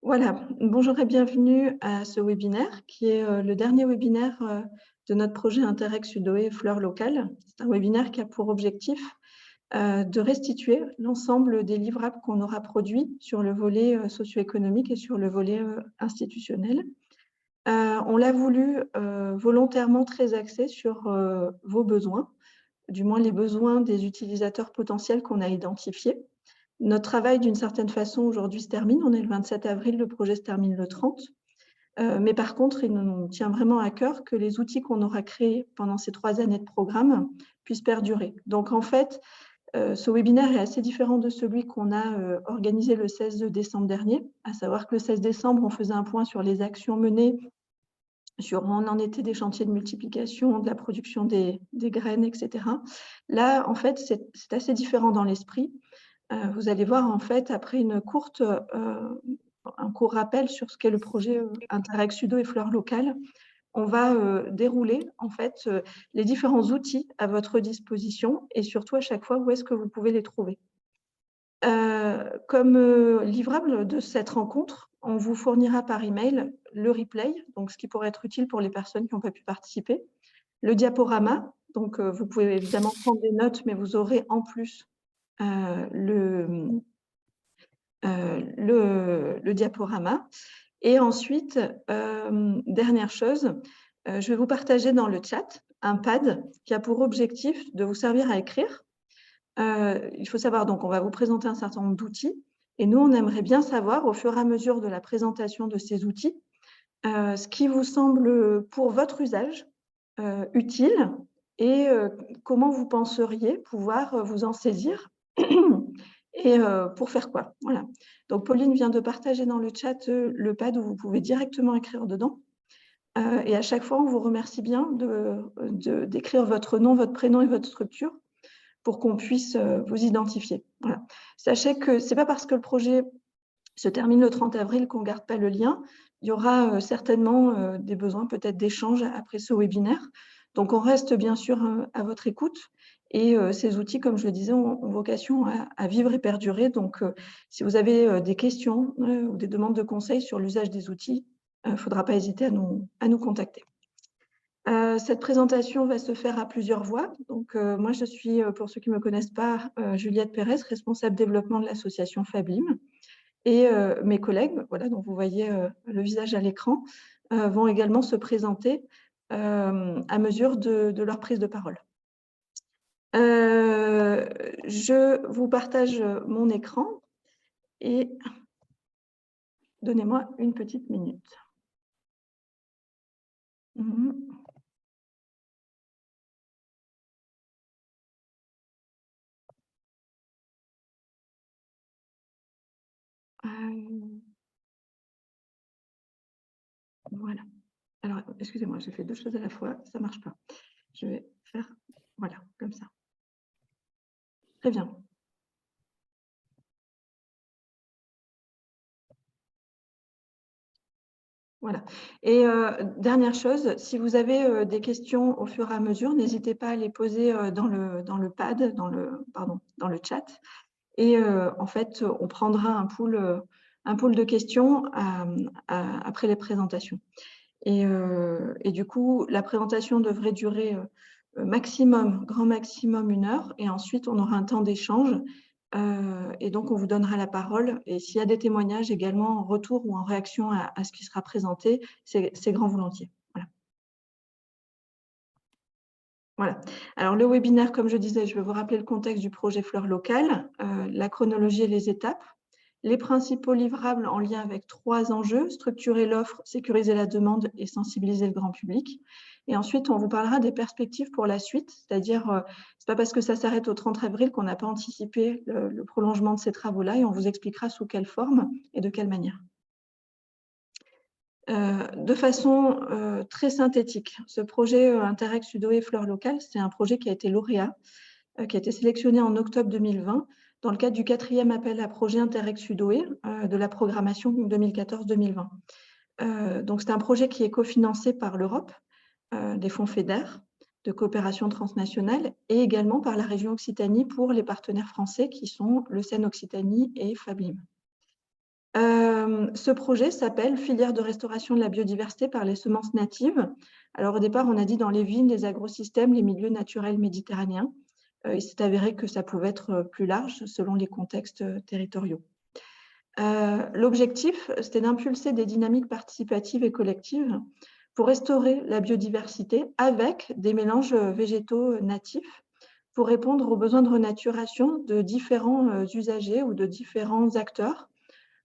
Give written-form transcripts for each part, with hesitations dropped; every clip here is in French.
Voilà, bonjour et bienvenue à ce webinaire qui est le dernier webinaire de notre projet Interreg Sudoé Fleurs locales. C'est un webinaire qui a pour objectif de restituer l'ensemble des livrables qu'on aura produits sur le volet socio-économique et sur le volet institutionnel. On l'a voulu volontairement très axé sur vos besoins, du moins les besoins des utilisateurs potentiels qu'on a identifiés. Notre travail, d'une certaine façon, aujourd'hui se termine. On est le 27 avril, le projet se termine le 30. Mais par contre, il nous tient vraiment à cœur que les outils qu'on aura créés pendant ces 3 années de programme puissent perdurer. Donc, en fait, ce webinaire est assez différent de celui qu'on a organisé le 16 décembre dernier, à savoir que le 16 décembre, on faisait un point sur les actions menées, sur où on en était des chantiers de multiplication, de la production des graines, etc. Là, en fait, c'est assez différent dans l'esprit. Vous allez voir, en fait, après un court rappel sur ce qu'est le projet Interreg Sudo et Fleurs locales, on va dérouler en fait les différents outils à votre disposition et surtout à chaque fois où est-ce que vous pouvez les trouver. Comme livrable de cette rencontre, on vous fournira par email le replay, donc ce qui pourrait être utile pour les personnes qui n'ont pas pu participer, le diaporama, donc vous pouvez évidemment prendre des notes, mais vous aurez en plus le diaporama. Et ensuite, dernière chose, je vais vous partager dans le chat un pad qui a pour objectif de vous servir à écrire. Il faut savoir, donc, on va vous présenter un certain nombre d'outils et nous, on aimerait bien savoir, au fur et à mesure de la présentation de ces outils, ce qui vous semble, pour votre usage, utile et comment vous penseriez pouvoir vous en saisir et pour faire quoi. Voilà. Donc, Pauline vient de partager dans le chat le pad où vous pouvez directement écrire dedans. Et à chaque fois, on vous remercie bien d'écrire votre nom, votre prénom et votre structure pour qu'on puisse vous identifier. Voilà. Sachez que ce n'est pas parce que le projet se termine le 30 avril qu'on ne garde pas le lien. Il y aura certainement des besoins peut-être d'échange après ce webinaire. Donc, on reste bien sûr à votre écoute. Et ces outils, comme je le disais, ont vocation à vivre et perdurer. Donc, si vous avez des questions ou des demandes de conseils sur l'usage des outils, il ne faudra pas hésiter à nous contacter. Cette présentation va se faire à plusieurs voix. Donc, moi, je suis, pour ceux qui ne me connaissent pas, Juliette Pérez, responsable développement de l'association Fablim. Et mes collègues, voilà, dont vous voyez le visage à l'écran, vont également se présenter à mesure de leur prise de parole. Je vous partage mon écran et donnez-moi une petite minute. Voilà. Alors, excusez-moi, j'ai fait 2 choses à la fois, ça ne marche pas. Je vais faire, voilà, comme ça. Très bien. Voilà. Et dernière chose, si vous avez des questions au fur et à mesure, n'hésitez pas à les poser dans le pad, dans le chat. Et en fait, on prendra un pool de questions après les présentations. Et du coup, la présentation devrait durer grand maximum 1 heure. Et ensuite, on aura un temps d'échange. Et donc, on vous donnera la parole. Et s'il y a des témoignages également en retour ou en réaction à ce qui sera présenté, c'est grand volontiers. Voilà. Voilà. Alors, le webinaire, comme je disais, je vais vous rappeler le contexte du projet Fleurs locales, la chronologie et les étapes, les principaux livrables en lien avec 3 enjeux, structurer l'offre, sécuriser la demande et sensibiliser le grand public. Et ensuite, on vous parlera des perspectives pour la suite, c'est-à-dire, ce n'est pas parce que ça s'arrête au 30 avril qu'on n'a pas anticipé le prolongement de ces travaux-là et on vous expliquera sous quelle forme et de quelle manière. De façon très synthétique, ce projet Interreg Sudoé Fleurs locales, c'est un projet qui a été lauréat, qui a été sélectionné en octobre 2020 dans le cadre du 4e appel à projet Interreg Sudoé de la programmation 2014-2020. Donc, c'est un projet qui est cofinancé par l'Europe, des fonds FEDER, de coopération transnationale, et également par la région Occitanie pour les partenaires français qui sont le CEN Occitanie et Fablim. Ce projet s'appelle Filière de restauration de la biodiversité par les semences natives. Alors au départ, on a dit dans les vignes, les agrosystèmes, les milieux naturels méditerranéens. Il s'est avéré que ça pouvait être plus large selon les contextes territoriaux. L'objectif, c'était d'impulser des dynamiques participatives et collectives pour restaurer la biodiversité avec des mélanges végétaux natifs pour répondre aux besoins de renaturation de différents usagers ou de différents acteurs,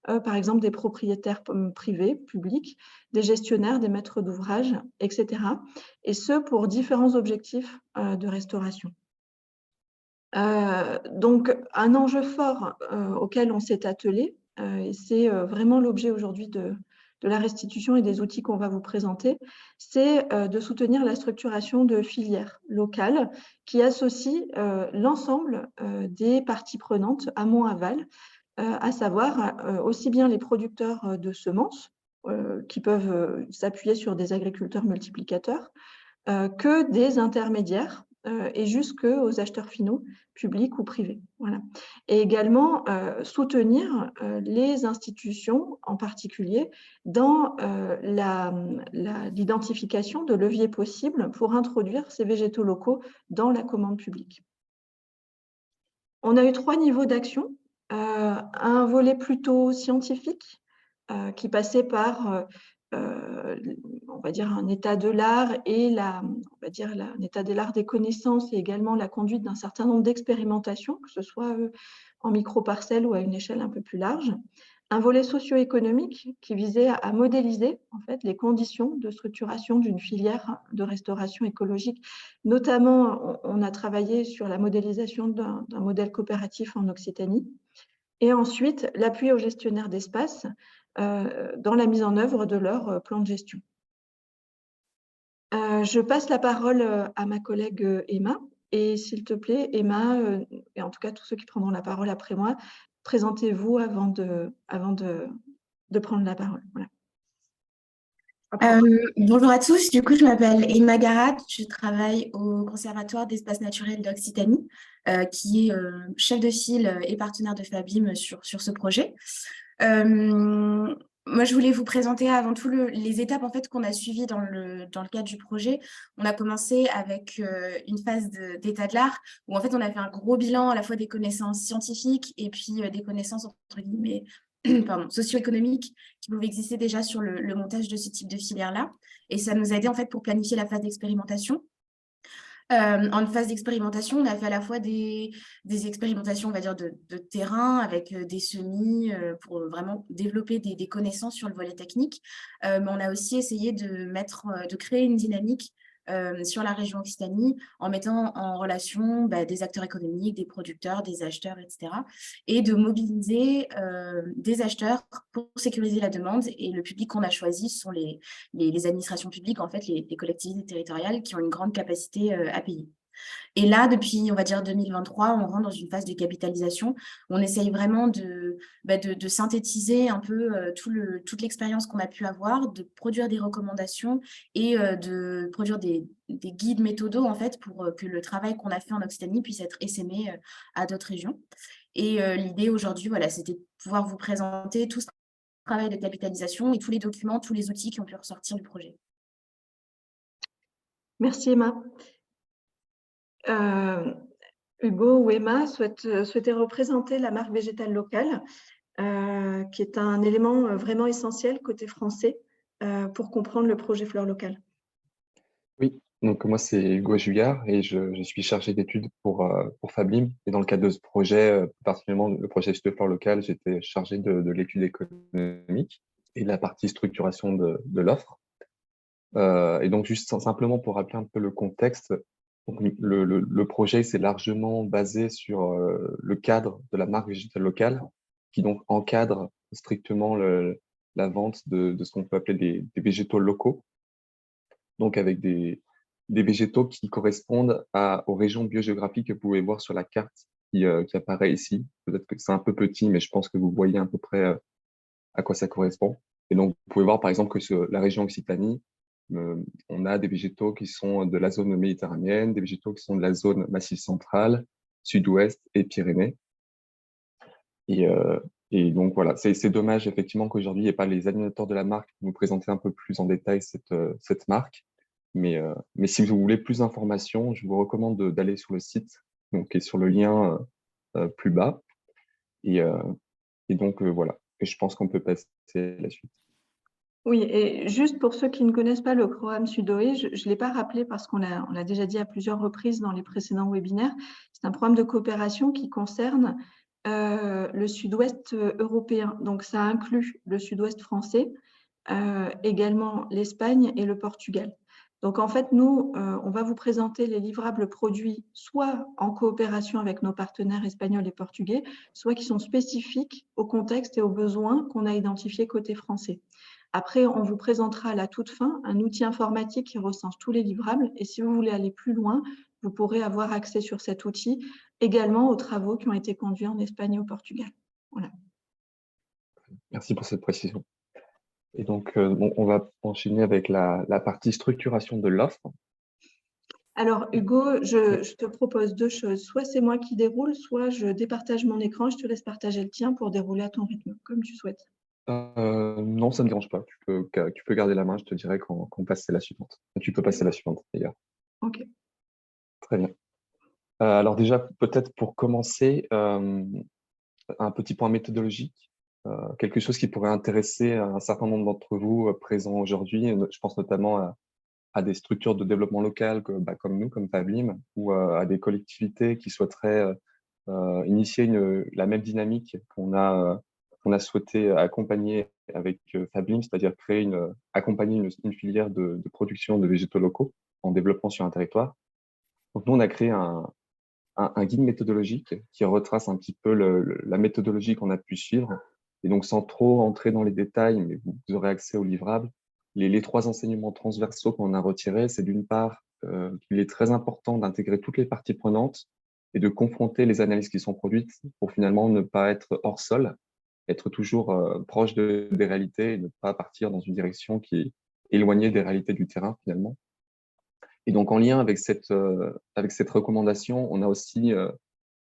par exemple des propriétaires privés, publics, des gestionnaires, des maîtres d'ouvrage, etc. Et ce, pour différents objectifs de restauration. Donc, un enjeu fort auquel on s'est attelé, et c'est vraiment l'objet aujourd'hui de la restitution et des outils qu'on va vous présenter, c'est de soutenir la structuration de filières locales qui associent l'ensemble des parties prenantes, amont-aval, à savoir aussi bien les producteurs de semences, qui peuvent s'appuyer sur des agriculteurs multiplicateurs, que des intermédiaires et jusqu'aux acheteurs finaux, publics ou privés. Voilà. Et également soutenir les institutions, en particulier, dans l'identification de leviers possibles pour introduire ces végétaux locaux dans la commande publique. On a eu 3 niveaux d'action. Un volet plutôt scientifique qui passait par on va dire un état de l'art et un état de l'art des connaissances et également la conduite d'un certain nombre d'expérimentations, que ce soit en micro-parcelles ou à une échelle un peu plus large. Un volet socio-économique qui visait à modéliser en fait, les conditions de structuration d'une filière de restauration écologique. Notamment, on a travaillé sur la modélisation d'un modèle coopératif en Occitanie. Et ensuite, l'appui aux gestionnaires d'espace dans la mise en œuvre de leur plan de gestion. Je passe la parole à ma collègue Emma. Et s'il te plaît, Emma, et en tout cas tous ceux qui prendront la parole après moi, présentez-vous avant de prendre la parole. Voilà. Bonjour à tous, du coup je m'appelle Emma Garat, je travaille au Conservatoire d'Espaces Naturels d'Occitanie, qui est chef de file et partenaire de Fabim sur ce projet. Moi, je voulais vous présenter avant tout les étapes en fait, qu'on a suivies dans le cadre du projet. On a commencé avec une phase d'état de l'art où en fait, on a fait un gros bilan à la fois des connaissances scientifiques et puis des connaissances entre guillemets socio-économiques qui pouvaient exister déjà sur le montage de ce type de filière-là. Et ça nous a aidé en fait pour planifier la phase d'expérimentation. En phase d'expérimentation, on a fait à la fois des expérimentations, on va dire, de terrain avec des semis pour vraiment développer des connaissances sur le volet technique. Mais on a aussi essayé de créer une dynamique sur la région Occitanie en mettant en relation des acteurs économiques, des producteurs, des acheteurs, etc. Et de mobiliser des acheteurs pour sécuriser la demande. Et le public qu'on a choisi sont les administrations publiques, en fait, les collectivités territoriales qui ont une grande capacité à payer. Et là, depuis, on va dire, 2023, on rentre dans une phase de capitalisation. On essaye vraiment de synthétiser un peu toute l'expérience qu'on a pu avoir, de produire des recommandations et de produire des guides méthodaux, en fait, pour que le travail qu'on a fait en Occitanie puisse être essaimé à d'autres régions. Et l'idée aujourd'hui, voilà, c'était de pouvoir vous présenter tout ce travail de capitalisation et tous les documents, tous les outils qui ont pu ressortir du projet. Merci Emma. Hugo ou Emma souhaitaient représenter la marque végétale locale, qui est un élément vraiment essentiel côté français pour comprendre le projet Fleurs locales. Oui, donc moi c'est Hugo Juillard et je suis chargé d'études pour Fabim. Et dans le cadre de ce projet, particulièrement le projet de Fleurs locales, j'étais chargé de l'étude économique et de la partie structuration de l'offre. Et donc juste simplement pour rappeler un peu le contexte, donc le projet s'est largement basé sur le cadre de la marque végétale locale, qui donc encadre strictement la vente de ce qu'on peut appeler des végétaux locaux, donc avec des végétaux qui correspondent aux régions biogéographiques que vous pouvez voir sur la carte qui apparaît ici. Peut-être que c'est un peu petit, mais je pense que vous voyez à peu près à quoi ça correspond. Et donc, vous pouvez voir par exemple que sur la région Occitanie, on a des végétaux qui sont de la zone méditerranéenne, des végétaux qui sont de la zone Massif central, Sud-Ouest et Pyrénées. Et Et donc voilà, c'est dommage effectivement qu'aujourd'hui, il n'y ait pas les animateurs de la marque pour nous présenter un peu plus en détail cette marque. Mais si vous voulez plus d'informations, je vous recommande d'aller sur le site, donc, qui est sur le lien plus bas. Et, euh, et donc voilà, et je pense qu'on peut passer à la suite. Oui, et juste pour ceux qui ne connaissent pas le programme Sudoé, je ne l'ai pas rappelé parce qu'on l'a déjà dit à plusieurs reprises dans les précédents webinaires. C'est un programme de coopération qui concerne le sud-ouest européen. Donc, ça inclut le sud-ouest français, également l'Espagne et le Portugal. Donc, en fait, nous, on va vous présenter les livrables produits soit en coopération avec nos partenaires espagnols et portugais, soit qui sont spécifiques au contexte et aux besoins qu'on a identifiés côté français. Après, on vous présentera à la toute fin un outil informatique qui recense tous les livrables. Et si vous voulez aller plus loin, vous pourrez avoir accès sur cet outil également aux travaux qui ont été conduits en Espagne et au Portugal. Voilà. Merci pour cette précision. Et donc, bon, on va enchaîner avec la partie structuration de l'offre. Alors, Hugo, je te propose deux choses. Soit c'est moi qui déroule, soit je départage mon écran, je te laisse partager le tien pour dérouler à ton rythme, comme tu souhaites. Non, ça ne me dérange pas. Tu peux garder la main, je te dirai quand passe à la suivante. Tu peux passer à la suivante, d'ailleurs. OK. Très bien. Alors déjà, peut-être pour commencer, un petit point méthodologique, quelque chose qui pourrait intéresser un certain nombre d'entre vous présents aujourd'hui. Je pense notamment à des structures de développement local comme nous, comme Fablim, ou à des collectivités qui souhaiteraient initier la même dynamique qu'on a souhaité accompagner avec Fablim, c'est-à-dire accompagner une filière de production de végétaux locaux en développement sur un territoire. Donc nous, on a créé un guide méthodologique qui retrace un petit peu la méthodologie qu'on a pu suivre. Et donc, sans trop entrer dans les détails, mais vous aurez accès aux livrables. Les trois enseignements transversaux qu'on a retirés, c'est d'une part qu'il est très important d'intégrer toutes les parties prenantes et de confronter les analyses qui sont produites pour finalement ne pas être hors sol, être toujours proche des réalités et ne pas partir dans une direction qui est éloignée des réalités du terrain finalement. Et donc, en lien avec cette recommandation, on a aussi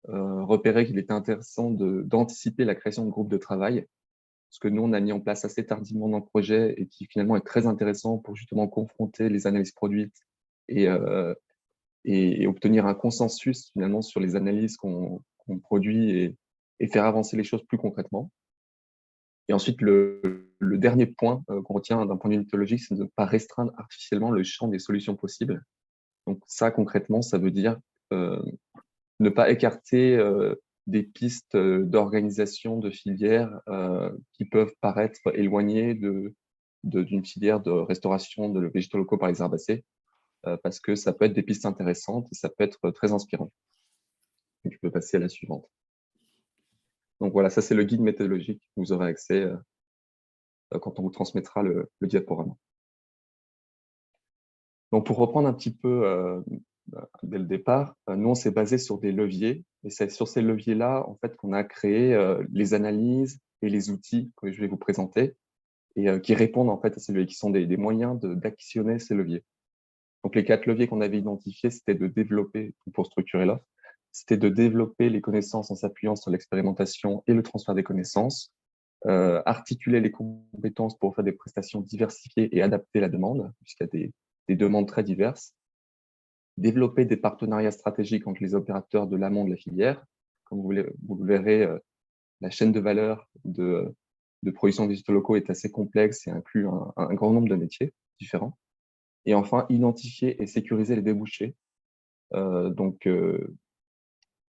repéré qu'il était intéressant d'anticiper la création de groupes de travail, ce que nous, on a mis en place assez tardivement dans le projet et qui finalement est très intéressant pour justement confronter les analyses produites et, et obtenir un consensus finalement sur les analyses qu'on produit et faire avancer les choses plus concrètement. Et ensuite, le dernier point qu'on retient d'un point de vue mythologique, c'est de ne pas restreindre artificiellement le champ des solutions possibles. Donc ça, concrètement, ça veut dire ne pas écarter des pistes d'organisation de filières qui peuvent paraître éloignées d'une filière de restauration de végétaux locaux par les herbacées, parce que ça peut être des pistes intéressantes et ça peut être très inspirant. Donc, tu peux passer à la suivante. Donc voilà, ça c'est le guide méthodologique. Vous aurez accès quand on vous transmettra le diaporama. Donc pour reprendre un petit peu dès le départ, nous, on s'est basé sur des leviers. Et c'est sur ces leviers-là, en fait, qu'on a créé les analyses et les outils que je vais vous présenter et qui répondent, en fait, à ces leviers, qui sont des moyens d'actionner ces leviers. Donc, les 4 leviers qu'on avait identifiés, c'était de développer, pour structurer l'offre, c'était de développer les connaissances en s'appuyant sur l'expérimentation et le transfert des connaissances, articuler les compétences pour faire des prestations diversifiées et adapter la demande, puisqu'il y a des demandes très diverses, développer des partenariats stratégiques entre les opérateurs de l'amont de la filière. Comme vous le verrez, la chaîne de valeur de production de végétaux locaux est assez complexe et inclut un grand nombre de métiers différents. Et enfin, identifier et sécuriser les débouchés.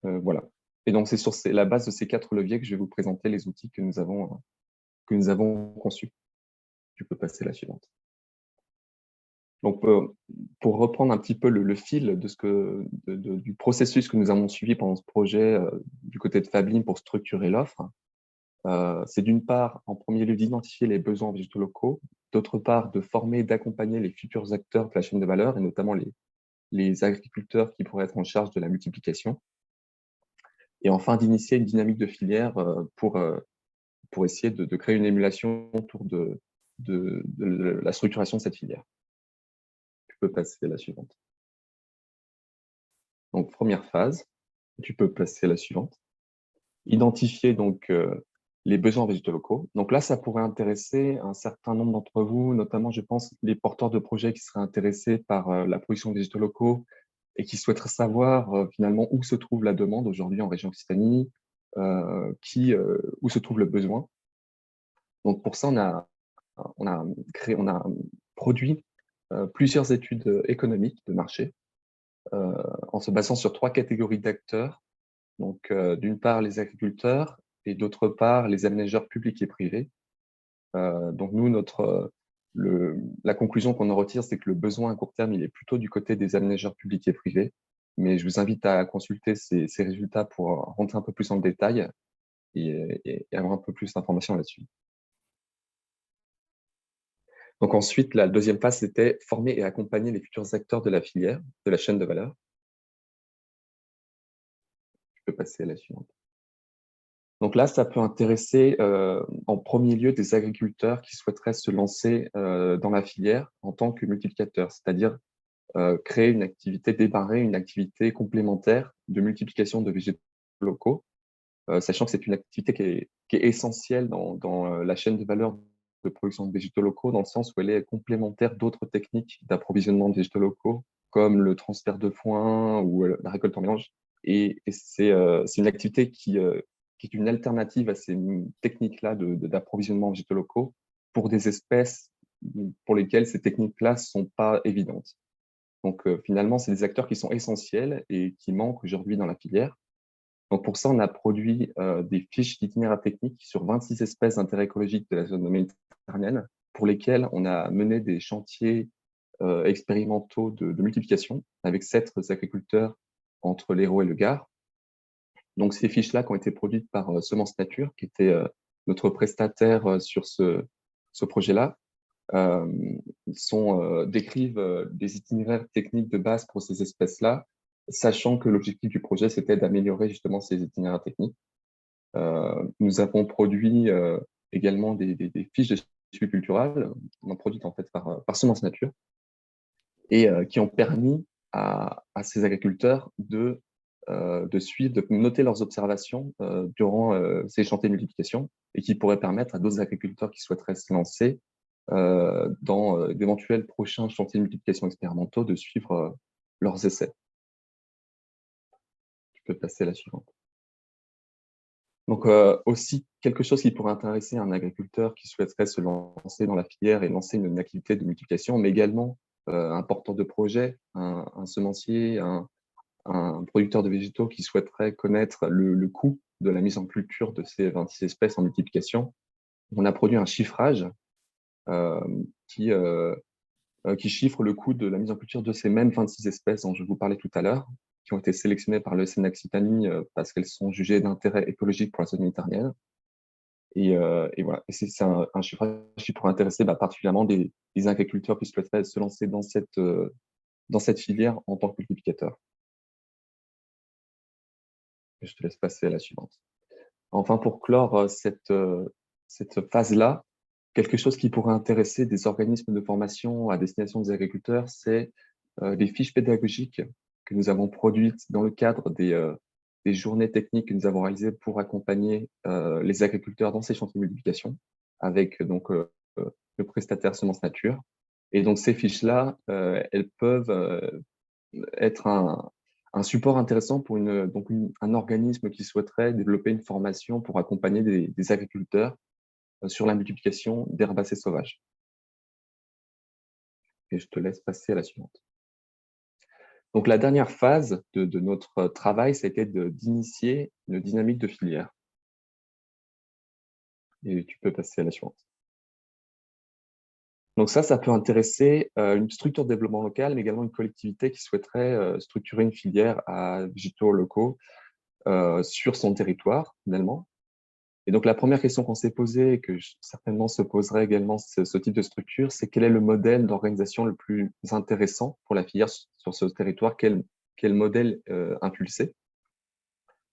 Voilà. Et donc, c'est sur la base de ces 4 leviers que je vais vous présenter les outils que nous avons conçus. Tu peux passer à la suivante. Donc, pour reprendre un petit peu le fil du processus que nous avons suivi pendant ce projet du côté de Fablim pour structurer l'offre, c'est d'une part, en premier lieu, d'identifier les besoins végétaux locaux, d'autre part, de former et d'accompagner les futurs acteurs de la chaîne de valeur, et notamment les agriculteurs qui pourraient être en charge de la multiplication, et enfin, d'initier une dynamique de filière pour essayer de créer une émulation autour de la structuration de cette filière. Tu peux passer à la suivante. Donc, première phase, tu peux passer à la suivante. Identifier donc les besoins végétaux locaux. Donc là, ça pourrait intéresser un certain nombre d'entre vous, notamment, je pense, les porteurs de projets qui seraient intéressés par la production de végétaux locaux et qui souhaiteraient savoir finalement où se trouve la demande aujourd'hui en région Occitanie, où se trouve le besoin. Donc pour ça, on a produit plusieurs études économiques de marché en se basant sur 3 catégories d'acteurs. Donc d'une part les agriculteurs et d'autre part les aménageurs publics et privés. Donc nous, la conclusion qu'on en retire, c'est que le besoin à court terme, il est plutôt du côté des aménageurs publics et privés. Mais je vous invite à consulter ces résultats pour rentrer un peu plus en détail et avoir un peu plus d'informations là-dessus. Donc ensuite, la deuxième phase, c'était former et accompagner les futurs acteurs de la filière, de la chaîne de valeur. Je peux passer à la suivante. Donc là, ça peut intéresser en premier lieu des agriculteurs qui souhaiteraient se lancer dans la filière en tant que multiplicateurs, c'est-à-dire créer une activité, démarrer une activité complémentaire de multiplication de végétaux locaux, sachant que c'est une activité qui est essentielle dans la chaîne de valeur de production de végétaux locaux, dans le sens où elle est complémentaire d'autres techniques d'approvisionnement de végétaux locaux, comme le transfert de foin ou la récolte en mélange. Et c'est une activité qui est une alternative à ces techniques-là d'approvisionnement en végétaux locaux pour des espèces pour lesquelles ces techniques-là ne sont pas évidentes. Donc finalement, c'est des acteurs qui sont essentiels et qui manquent aujourd'hui dans la filière. Donc pour ça, on a produit des fiches d'itinéraire technique sur 26 espèces d'intérêt écologique de la zone méditerranéenne, pour lesquelles on a mené des chantiers expérimentaux de multiplication avec 7 agriculteurs entre l'Hérault et le Gard. Donc ces fiches-là qui ont été produites par Semences Nature, qui était notre prestataire sur ce projet-là, décrivent des itinéraires techniques de base pour ces espèces-là, sachant que l'objectif du projet, c'était d'améliorer justement ces itinéraires techniques. Nous avons produit également des fiches de suivi cultural, produites en fait par Semences Nature, et qui ont permis à ces agriculteurs de suivre, de noter leurs observations durant ces chantiers de multiplication, et qui pourraient permettre à d'autres agriculteurs qui souhaiteraient se lancer dans d'éventuels prochains chantiers de multiplication expérimentaux de suivre leurs essais. Tu peux passer à la suivante. Donc aussi, quelque chose qui pourrait intéresser un agriculteur qui souhaiterait se lancer dans la filière et lancer une activité de multiplication, mais également un porteur de projet, un semencier, un producteur de végétaux qui souhaiterait connaître le coût de la mise en culture de ces 26 espèces en multiplication. On a produit un chiffrage qui chiffre le coût de la mise en culture de ces mêmes 26 espèces dont je vous parlais tout à l'heure, qui ont été sélectionnées par le Occitanie parce qu'elles sont jugées d'intérêt écologique pour la zone méditerranéenne. Et voilà, et c'est un chiffrage qui pourrait intéresser particulièrement des agriculteurs qui souhaiteraient se lancer dans cette filière en tant que multiplicateur. Je te laisse passer à la suivante. Enfin, pour clore cette phase-là, quelque chose qui pourrait intéresser des organismes de formation à destination des agriculteurs, c'est des fiches pédagogiques que nous avons produites dans le cadre des journées techniques que nous avons réalisées pour accompagner les agriculteurs dans ces chantiers de multiplication avec donc le prestataire Semences Nature. Et donc ces fiches-là, elles peuvent être un support intéressant pour un organisme qui souhaiterait développer une formation pour accompagner des agriculteurs sur la multiplication d'herbacées sauvages. Et je te laisse passer à la suivante. Donc, la dernière phase de notre travail, ça a été d'initier une dynamique de filière. Et tu peux passer à la suivante. Donc ça peut intéresser une structure de développement local, mais également une collectivité qui souhaiterait structurer une filière à végétaux locaux sur son territoire, finalement. Et donc, la première question qu'on s'est posée, et que certainement se poserait également ce type de structure, c'est quel est le modèle d'organisation le plus intéressant pour la filière sur ce territoire, quel modèle impulser.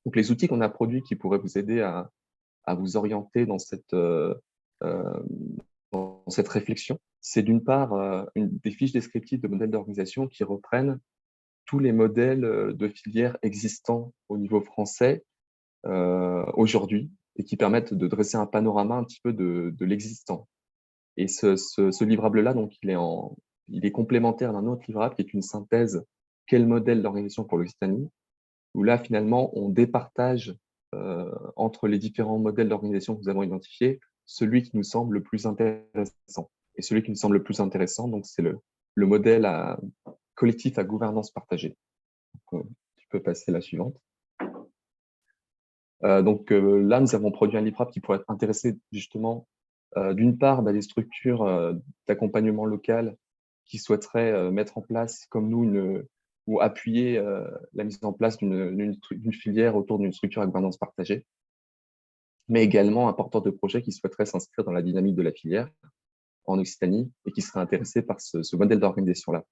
Donc, les outils qu'on a produits qui pourraient vous aider à vous orienter dans cette réflexion, c'est d'une part des fiches descriptives de modèles d'organisation qui reprennent tous les modèles de filières existants au niveau français aujourd'hui, et qui permettent de dresser un panorama un petit peu de l'existant. Et ce livrable-là, donc, il est complémentaire d'un autre livrable qui est une synthèse quel modèle d'organisation pour l'Occitanie, où là, finalement, on départage entre les différents modèles d'organisation que nous avons identifiés, celui qui nous semble le plus intéressant. Et celui qui nous semble le plus intéressant, donc, c'est le modèle collectif à gouvernance partagée. Donc, tu peux passer la suivante. Donc là, nous avons produit un livrable qui pourrait être intéressé justement, d'une part, des structures d'accompagnement local qui souhaiteraient mettre en place, comme nous, ou appuyer la mise en place d'une filière autour d'une structure à gouvernance partagée, mais également un porteur de projet qui souhaiterait s'inscrire dans la dynamique de la filière en Occitanie et qui serait intéressé par ce modèle d'organisation-là.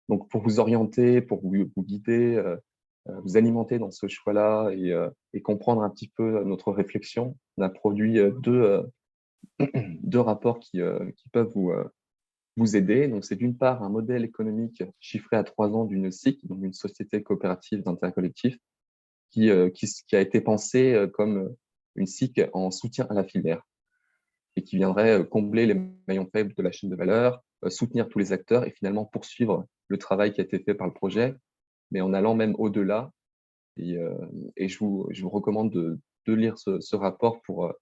Donc, pour vous orienter, pour vous guider, vous alimenter dans ce choix-là et comprendre un petit peu notre réflexion, on a produit deux rapports qui peuvent vous aider. Donc, c'est d'une part un modèle économique chiffré à 3 ans d'une SIC, donc une société coopérative d'intérêt collectif, qui a été pensée comme une SIC en soutien à la filière et qui viendrait combler les maillons faibles de la chaîne de valeur, soutenir tous les acteurs et finalement poursuivre le travail qui a été fait par le projet, mais en allant même au-delà. Et je vous recommande de lire ce rapport pour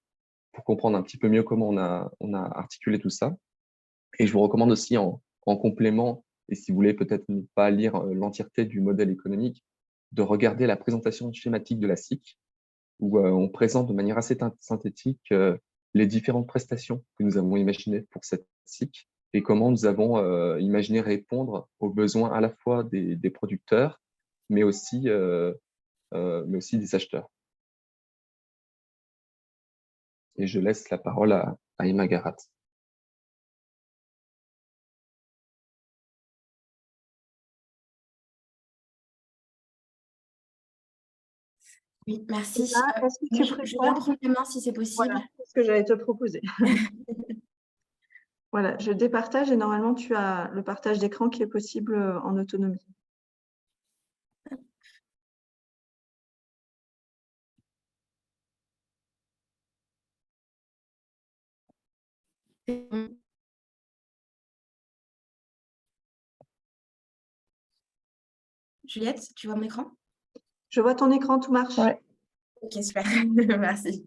comprendre un petit peu mieux comment on a articulé tout ça. Et je vous recommande aussi en complément, et si vous voulez peut-être ne pas lire l'entièreté du modèle économique, de regarder la présentation schématique de la SIC, où on présente de manière assez synthétique les différentes prestations que nous avons imaginées pour cette SIC et comment nous avons imaginé répondre aux besoins à la fois des producteurs, mais aussi des acheteurs. Et je laisse la parole à Emma Garat. Oui, merci. Est-ce que tu je vais prendre les mains si c'est possible. Voilà, c'est ce que j'allais te proposer. Voilà, je départage et normalement, tu as le partage d'écran qui est possible en autonomie. Juliette, tu vois mon écran? Je vois ton écran, tout marche. Ouais. Ok, super. Merci.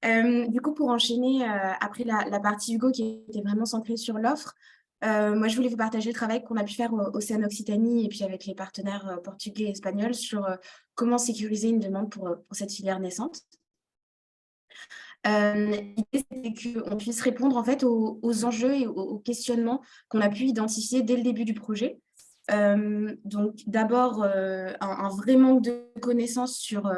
Du coup, pour enchaîner, après la partie Hugo qui était vraiment centrée sur l'offre, moi, je voulais vous partager le travail qu'on a pu faire au sein Occitanie et puis avec les partenaires portugais et espagnols sur comment sécuriser une demande pour cette filière naissante. L'idée, c'était qu'on puisse répondre en fait aux enjeux et aux questionnements qu'on a pu identifier dès le début du projet. Donc, d'abord, un vrai manque de connaissances sur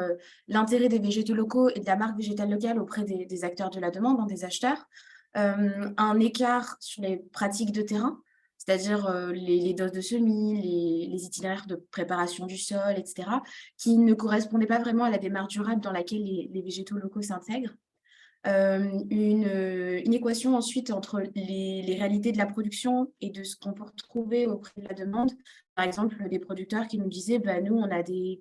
l'intérêt des végétaux locaux et de la marque végétale locale auprès des acteurs de la demande, des acheteurs. Un écart sur les pratiques de terrain, c'est-à-dire les doses de semis, les itinéraires de préparation du sol, etc., qui ne correspondaient pas vraiment à la démarche durable dans laquelle les végétaux locaux s'intègrent. Une équation ensuite entre les réalités de la production et de ce qu'on peut retrouver auprès de la demande. Par exemple, des producteurs qui nous disaient nous, on a des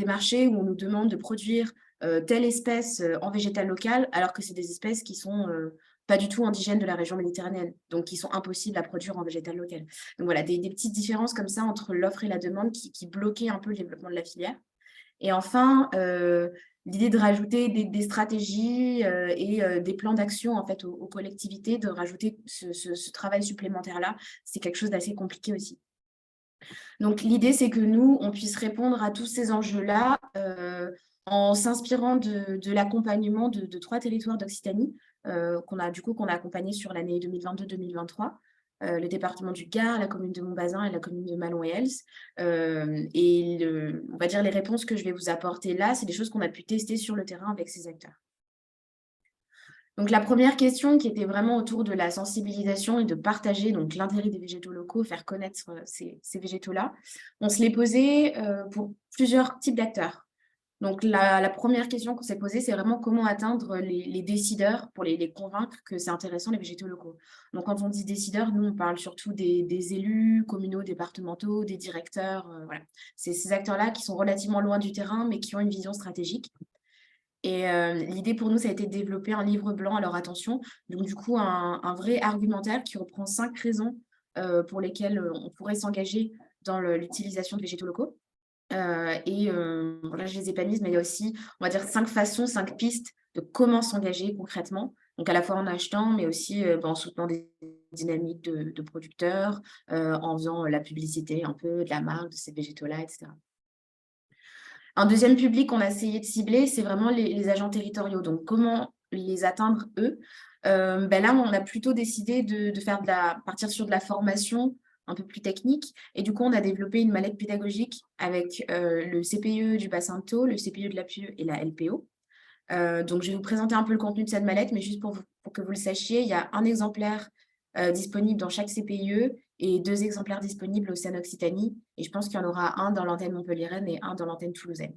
marchés où on nous demande de produire telle espèce en végétal local, alors que c'est des espèces qui sont pas du tout indigènes de la région méditerranéenne, donc qui sont impossibles à produire en végétal local. Donc voilà, des petites différences comme ça entre l'offre et la demande qui bloquaient un peu le développement de la filière. Et enfin, l'idée de rajouter des stratégies et des plans d'action en fait, aux collectivités, de rajouter ce travail supplémentaire-là, c'est quelque chose d'assez compliqué aussi. Donc, l'idée, c'est que nous, on puisse répondre à tous ces enjeux-là en s'inspirant de l'accompagnement de 3 territoires d'Occitanie qu'on a accompagnés sur l'année 2022-2023. Le département du Gard, la commune de Montbazin et la commune de Malon-et-Els. On va dire les réponses que je vais vous apporter là, c'est des choses qu'on a pu tester sur le terrain avec ces acteurs. Donc, la première question qui était vraiment autour de la sensibilisation et de partager l'intérêt des végétaux locaux, faire connaître ces végétaux-là, on se l'est posé pour plusieurs types d'acteurs. Donc, la première question qu'on s'est posée, c'est vraiment comment atteindre les décideurs pour les convaincre que c'est intéressant les végétaux locaux. Donc, quand on dit décideurs, nous, on parle surtout des élus communaux, départementaux, des directeurs. Voilà. C'est ces acteurs-là qui sont relativement loin du terrain, mais qui ont une vision stratégique. Et l'idée pour nous, ça a été de développer un livre blanc à leur attention. Donc, du coup, un vrai argumentaire qui reprend 5 raisons pour lesquelles on pourrait s'engager dans l'utilisation de végétaux locaux. Là, je les ai pas mises, mais il y a aussi, on va dire, 5 façons, 5 pistes de comment s'engager concrètement. Donc, à la fois en achetant, mais aussi en soutenant des dynamiques de producteurs, en faisant la publicité un peu de la marque, de ces végétaux-là, etc. Un deuxième public qu'on a essayé de cibler, c'est vraiment les agents territoriaux. Donc, comment les atteindre, eux? Là, on a plutôt décidé de faire partir sur de la formation un peu plus technique. Et du coup, on a développé une mallette pédagogique avec le CPE du bassin de Thau, le CPE de la Pieux et la LPO. Donc, je vais vous présenter un peu le contenu de cette mallette, mais juste pour que vous le sachiez, il y a un exemplaire disponible dans chaque CPIE et 2 exemplaires disponibles au Seine-Occitanie. Et je pense qu'il y en aura un dans l'antenne montpelliéraine et un dans l'antenne toulousaine.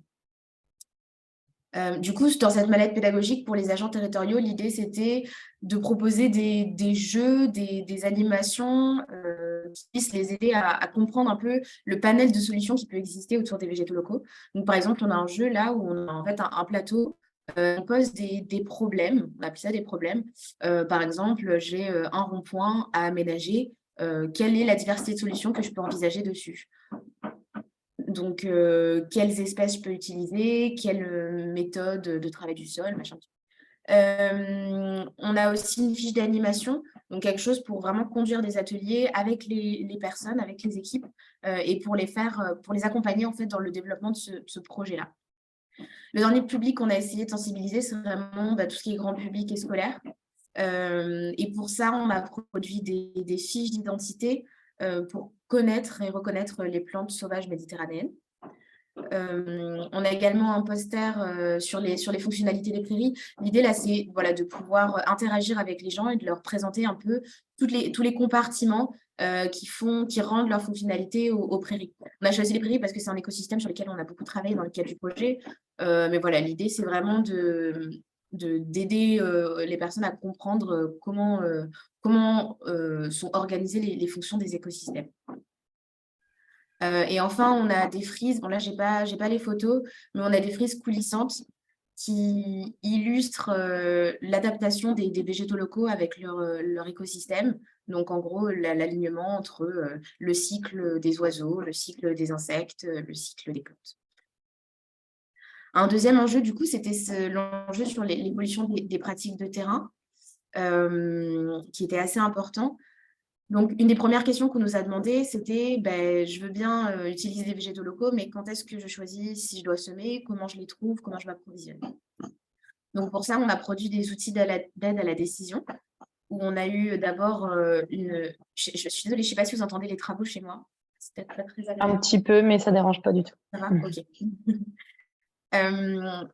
Du coup, dans cette mallette pédagogique pour les agents territoriaux, l'idée, c'était de proposer des jeux, des animations qui puissent les aider à comprendre un peu le panel de solutions qui peut exister autour des végétaux locaux. Donc, par exemple, on a un jeu là où on a en fait un plateau, on pose des problèmes, on appelle ça des problèmes. Par exemple, j'ai un rond-point à aménager. Quelle est la diversité de solutions que je peux envisager dessus? Donc, quelles espèces je peux utiliser, quelle méthode de travail du sol, machin. On a aussi une fiche d'animation, donc quelque chose pour vraiment conduire des ateliers avec les personnes, avec les équipes, et pour les accompagner en fait dans le développement de ce projet-là. Le dernier public qu'on a essayé de sensibiliser, c'est vraiment tout ce qui est grand public et scolaire. Et pour ça, on a produit des fiches d'identité pour connaître et reconnaître les plantes sauvages méditerranéennes. On a également un poster sur les fonctionnalités des prairies. L'idée, là, c'est de pouvoir interagir avec les gens et de leur présenter un peu tous les compartiments qui rendent leur fonctionnalité aux prairies. On a choisi les prairies parce que c'est un écosystème sur lequel on a beaucoup travaillé dans le cadre du projet. Mais voilà, l'idée, c'est vraiment d'aider les personnes à comprendre comment sont organisées les fonctions des écosystèmes. Et enfin, on a des frises. Bon, là, j'ai pas les photos, mais on a des frises coulissantes qui illustrent l'adaptation des végétaux locaux avec leur écosystème. Donc, en gros, l'alignement entre le cycle des oiseaux, le cycle des insectes, le cycle des plantes. Un deuxième enjeu, du coup, c'était l'enjeu sur l'évolution des pratiques de terrain, qui était assez important. Donc, une des premières questions qu'on nous a demandé, c'était je veux bien utiliser des végétaux locaux, mais quand est-ce que je choisis si je dois semer, comment je les trouve, comment je m'approvisionne. Donc, pour ça, on a produit des outils d'aide à la décision, où on a eu d'abord une... Je suis désolée, je ne sais pas si vous entendez les travaux chez moi. C'est peut-être pas très agréable. Un petit peu, mais ça ne dérange pas du tout. Ça va? Ok.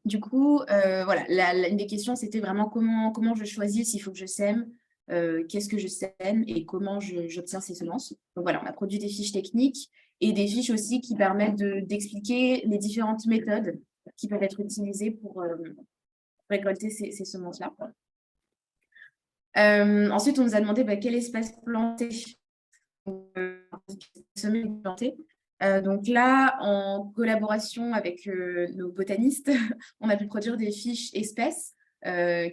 Du coup, une des questions, c'était vraiment comment je choisis s'il faut que je sème, qu'est-ce que je sème et comment j'obtiens ces semences. Donc voilà, on a produit des fiches techniques et des fiches aussi qui permettent d'expliquer les différentes méthodes qui peuvent être utilisées pour récolter ces semences-là. Ensuite, on nous a demandé quelle espèce planter, semer ou planter. Donc là, en collaboration avec nos botanistes, on a pu produire des fiches espèces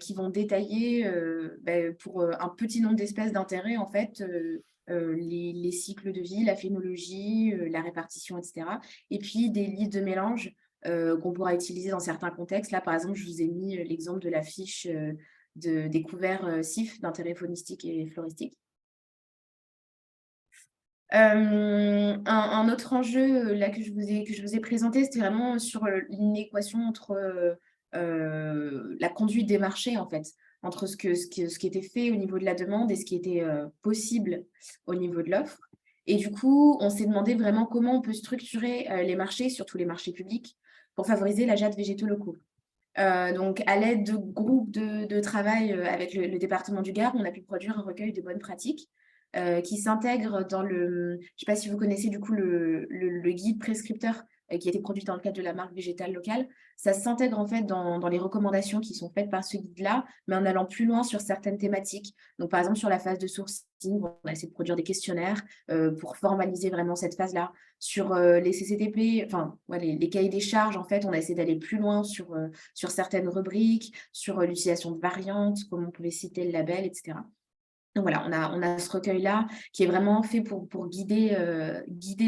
qui vont détailler pour un petit nombre d'espèces d'intérêt, en fait, les cycles de vie, la phénologie, la répartition, etc. Et puis des listes de mélange qu'on pourra utiliser dans certains contextes. Là, par exemple, je vous ai mis l'exemple de la fiche des couverts CIF d'intérêt faunistique et floristique. Un autre enjeu là que je vous ai présenté, c'était vraiment sur une équation entre la conduite des marchés, en fait, entre ce qui était fait au niveau de la demande et ce qui était possible au niveau de l'offre. Et du coup, on s'est demandé vraiment comment on peut structurer les marchés, surtout les marchés publics, pour favoriser l'achat de végétaux locaux. Donc, à l'aide de groupes de travail avec le département du Gard, on a pu produire un recueil de bonnes pratiques qui s'intègre dans je ne sais pas si vous connaissez du coup le guide prescripteur qui a été produit dans le cadre de la marque végétale locale, ça s'intègre en fait dans les recommandations qui sont faites par ce guide-là, mais en allant plus loin sur certaines thématiques. Donc, par exemple, sur la phase de sourcing, on a essayé de produire des questionnaires pour formaliser vraiment cette phase-là. Sur les CCTP, enfin, ouais, les cahiers des charges, en fait, on a essayé d'aller plus loin sur certaines rubriques, sur l'utilisation de variantes, comment on pouvait citer le label, etc. Donc voilà, on a ce recueil-là qui est vraiment fait pour guider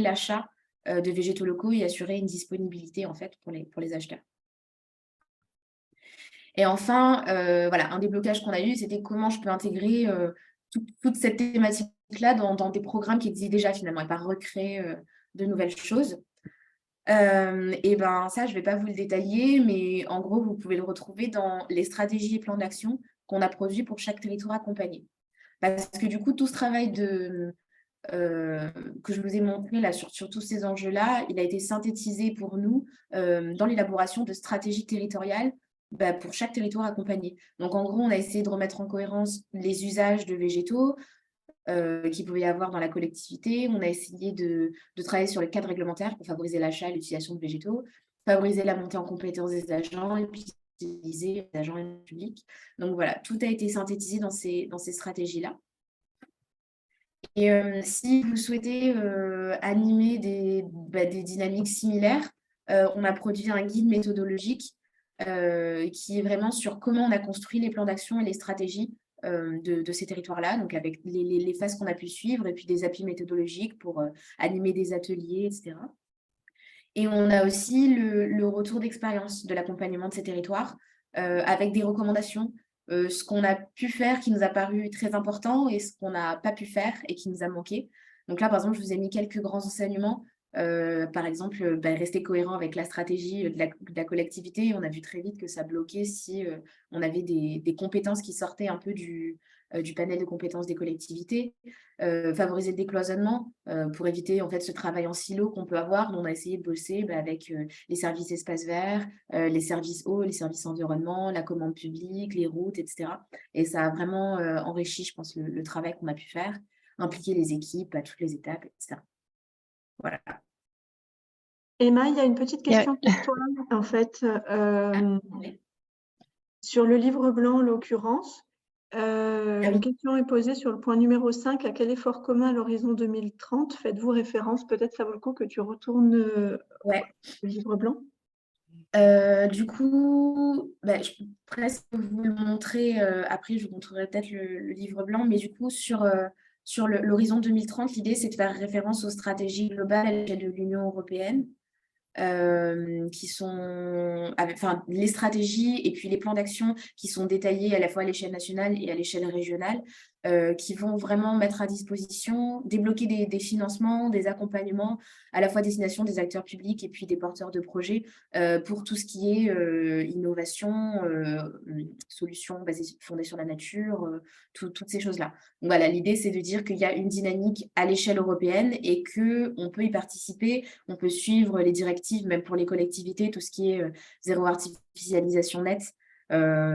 l'achat de végétaux locaux et assurer une disponibilité en fait pour les acheteurs. Et enfin, voilà, un des blocages qu'on a eu, c'était comment je peux intégrer toute cette thématique-là dans des programmes qui existent déjà finalement et pas recréer de nouvelles choses. Et ben ça, je ne vais pas vous le détailler, mais en gros, vous pouvez le retrouver dans les stratégies et plans d'action qu'on a produits pour chaque territoire accompagné. Parce que du coup, tout ce travail que je vous ai montré là sur tous ces enjeux-là, il a été synthétisé pour nous dans l'élaboration de stratégies territoriales pour chaque territoire accompagné. Donc en gros, on a essayé de remettre en cohérence les usages de végétaux qu'il pouvait y avoir dans la collectivité. On a essayé de travailler sur les cadres réglementaires pour favoriser l'achat et l'utilisation de végétaux, favoriser la montée en compétences des agents et puis utiliser les agents publics. Donc voilà, tout a été synthétisé dans ces stratégies-là. Et si vous souhaitez animer des dynamiques similaires, on a produit un guide méthodologique qui est vraiment sur comment on a construit les plans d'action et les stratégies de ces territoires-là, donc avec les phases qu'on a pu suivre et puis des appuis méthodologiques pour animer des ateliers, etc. Et on a aussi le retour d'expérience de l'accompagnement de ces territoires avec des recommandations, ce qu'on a pu faire qui nous a paru très important et ce qu'on n'a pas pu faire et qui nous a manqué. Donc là, par exemple, je vous ai mis quelques grands enseignements. Par exemple, rester cohérent avec la stratégie de la collectivité. On a vu très vite que ça bloquait si on avait des compétences qui sortaient un peu du panel de compétences des collectivités. Favoriser le décloisonnement pour éviter en fait ce travail en silo qu'on peut avoir. On a essayé de bosser avec les services espaces verts, les services eau, les services environnement, la commande publique, les routes, etc. Et ça a vraiment enrichi, je pense, le travail qu'on a pu faire, impliquer les équipes à toutes les étapes, etc. Voilà. Emma, il y a une petite question pour toi, en fait, Oui. sur le livre blanc, en l'occurrence. Une question est posée sur le point numéro 5. À quel effort commun à l'horizon 2030 faites-vous référence? Peut-être ça vaut le coup que tu retournes le livre blanc. Du coup, je peux presque vous le montrer. Après, je vous montrerai peut-être le livre blanc. Mais du coup, sur l'horizon 2030, l'idée, c'est de faire référence aux stratégies globales à l'échelle de l'Union européenne. Qui sont les stratégies et puis les plans d'action qui sont détaillés à la fois à l'échelle nationale et à l'échelle régionale, qui vont vraiment mettre à disposition, débloquer des financements, des accompagnements, à la fois destination des acteurs publics et puis des porteurs de projets pour tout ce qui est innovation, solutions fondées sur la nature, toutes ces choses-là. Donc voilà, l'idée, c'est de dire qu'il y a une dynamique à l'échelle européenne et qu'on peut y participer, on peut suivre les directives, même pour les collectivités, tout ce qui est zéro artificialisation nette,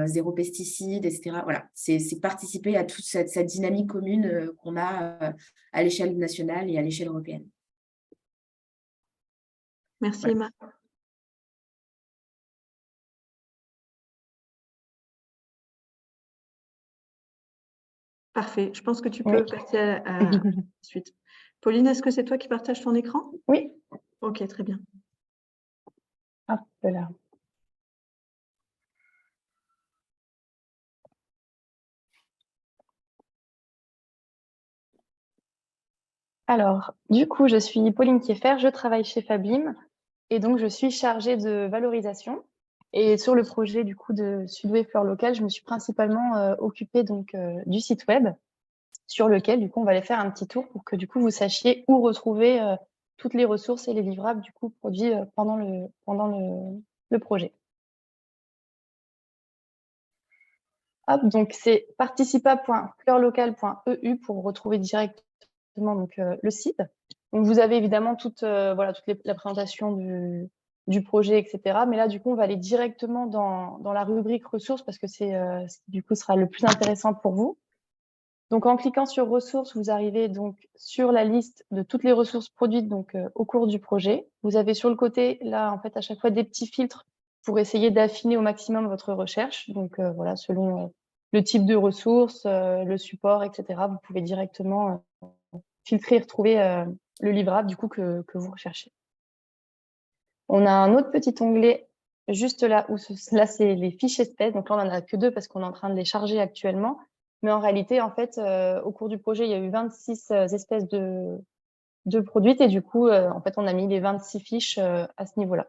zéro pesticide, etc. Voilà, c'est participer à toute cette dynamique commune qu'on a à l'échelle nationale et à l'échelle européenne. Merci, Voilà. Emma. Parfait. Je pense que tu peux passer à la suite. Pauline, est-ce que c'est toi qui partages ton écran? Oui. Ok, très bien. Hop là. Alors, du coup, je suis Pauline Kieffer, je travaille chez Fablim et donc je suis chargée de valorisation. Et sur le projet du coup de Sudway Fleurs Locales, je me suis principalement occupée donc du site web sur lequel du coup on va aller faire un petit tour pour que du coup vous sachiez où retrouver toutes les ressources et les livrables du coup produits pendant le projet. Hop, donc c'est participa.fleurlocale.eu pour retrouver directement donc, le site. Donc vous avez évidemment toute la présentation du projet, etc. Mais là, du coup, on va aller directement dans la rubrique ressources parce que c'est ce qui, du coup, sera le plus intéressant pour vous. Donc, en cliquant sur ressources, vous arrivez donc sur la liste de toutes les ressources produites donc, au cours du projet. Vous avez sur le côté, là, en fait, à chaque fois des petits filtres pour essayer d'affiner au maximum votre recherche. Donc, voilà, selon le type de ressources, le support, etc., vous pouvez directement filtrer et retrouver le livrable du coup que vous recherchez. On a un autre petit onglet juste là où là, c'est les fiches espèces. Donc là, on n'en a que 2 parce qu'on est en train de les charger actuellement. Mais en réalité, en fait, au cours du projet, il y a eu 26 espèces de produites et du coup, en fait, on a mis les 26 fiches à ce niveau-là.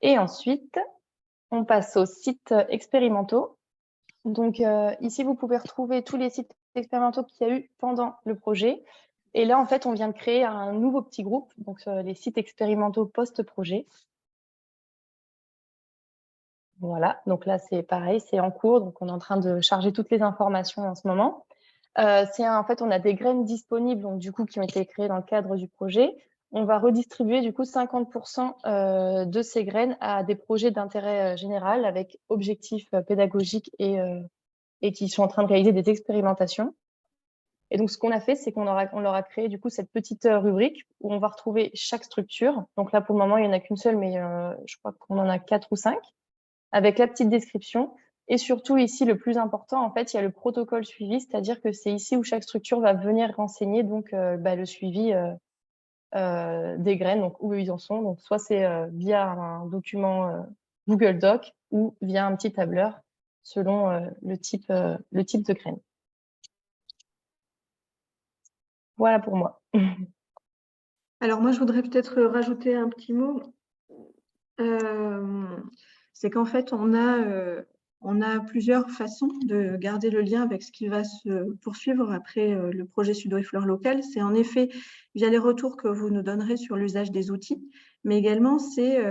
Et ensuite, on passe aux sites expérimentaux. Donc ici, vous pouvez retrouver tous les sites expérimentaux qu'il y a eu pendant le projet. Et là, en fait, on vient de créer un nouveau petit groupe, donc les sites expérimentaux post-projet. Voilà, donc là, c'est pareil, c'est en cours, donc on est en train de charger toutes les informations en ce moment. En fait, on a des graines disponibles, donc du coup, qui ont été créées dans le cadre du projet. On va redistribuer du coup 50% de ces graines à des projets d'intérêt général avec objectifs pédagogiques et qui sont en train de réaliser des expérimentations. Et donc, ce qu'on a fait, c'est qu'on leur a créé du coup cette petite rubrique où on va retrouver chaque structure. Donc là, pour le moment, il n'y en a qu'une seule, mais je crois qu'on en a 4 ou 5, avec la petite description. Et surtout, ici, le plus important, en fait, il y a le protocole suivi, c'est-à-dire que c'est ici où chaque structure va venir renseigner donc, le suivi des graines, donc où ils en sont. Donc, soit c'est via un document Google Doc ou via un petit tableur selon le type de graine. Voilà pour moi. Alors moi, je voudrais peut-être rajouter un petit mot. C'est qu'en fait, on a plusieurs façons de garder le lien avec ce qui va se poursuivre après le projet Sudo et Fleur Locale. C'est en effet via les retours que vous nous donnerez sur l'usage des outils, mais également c'est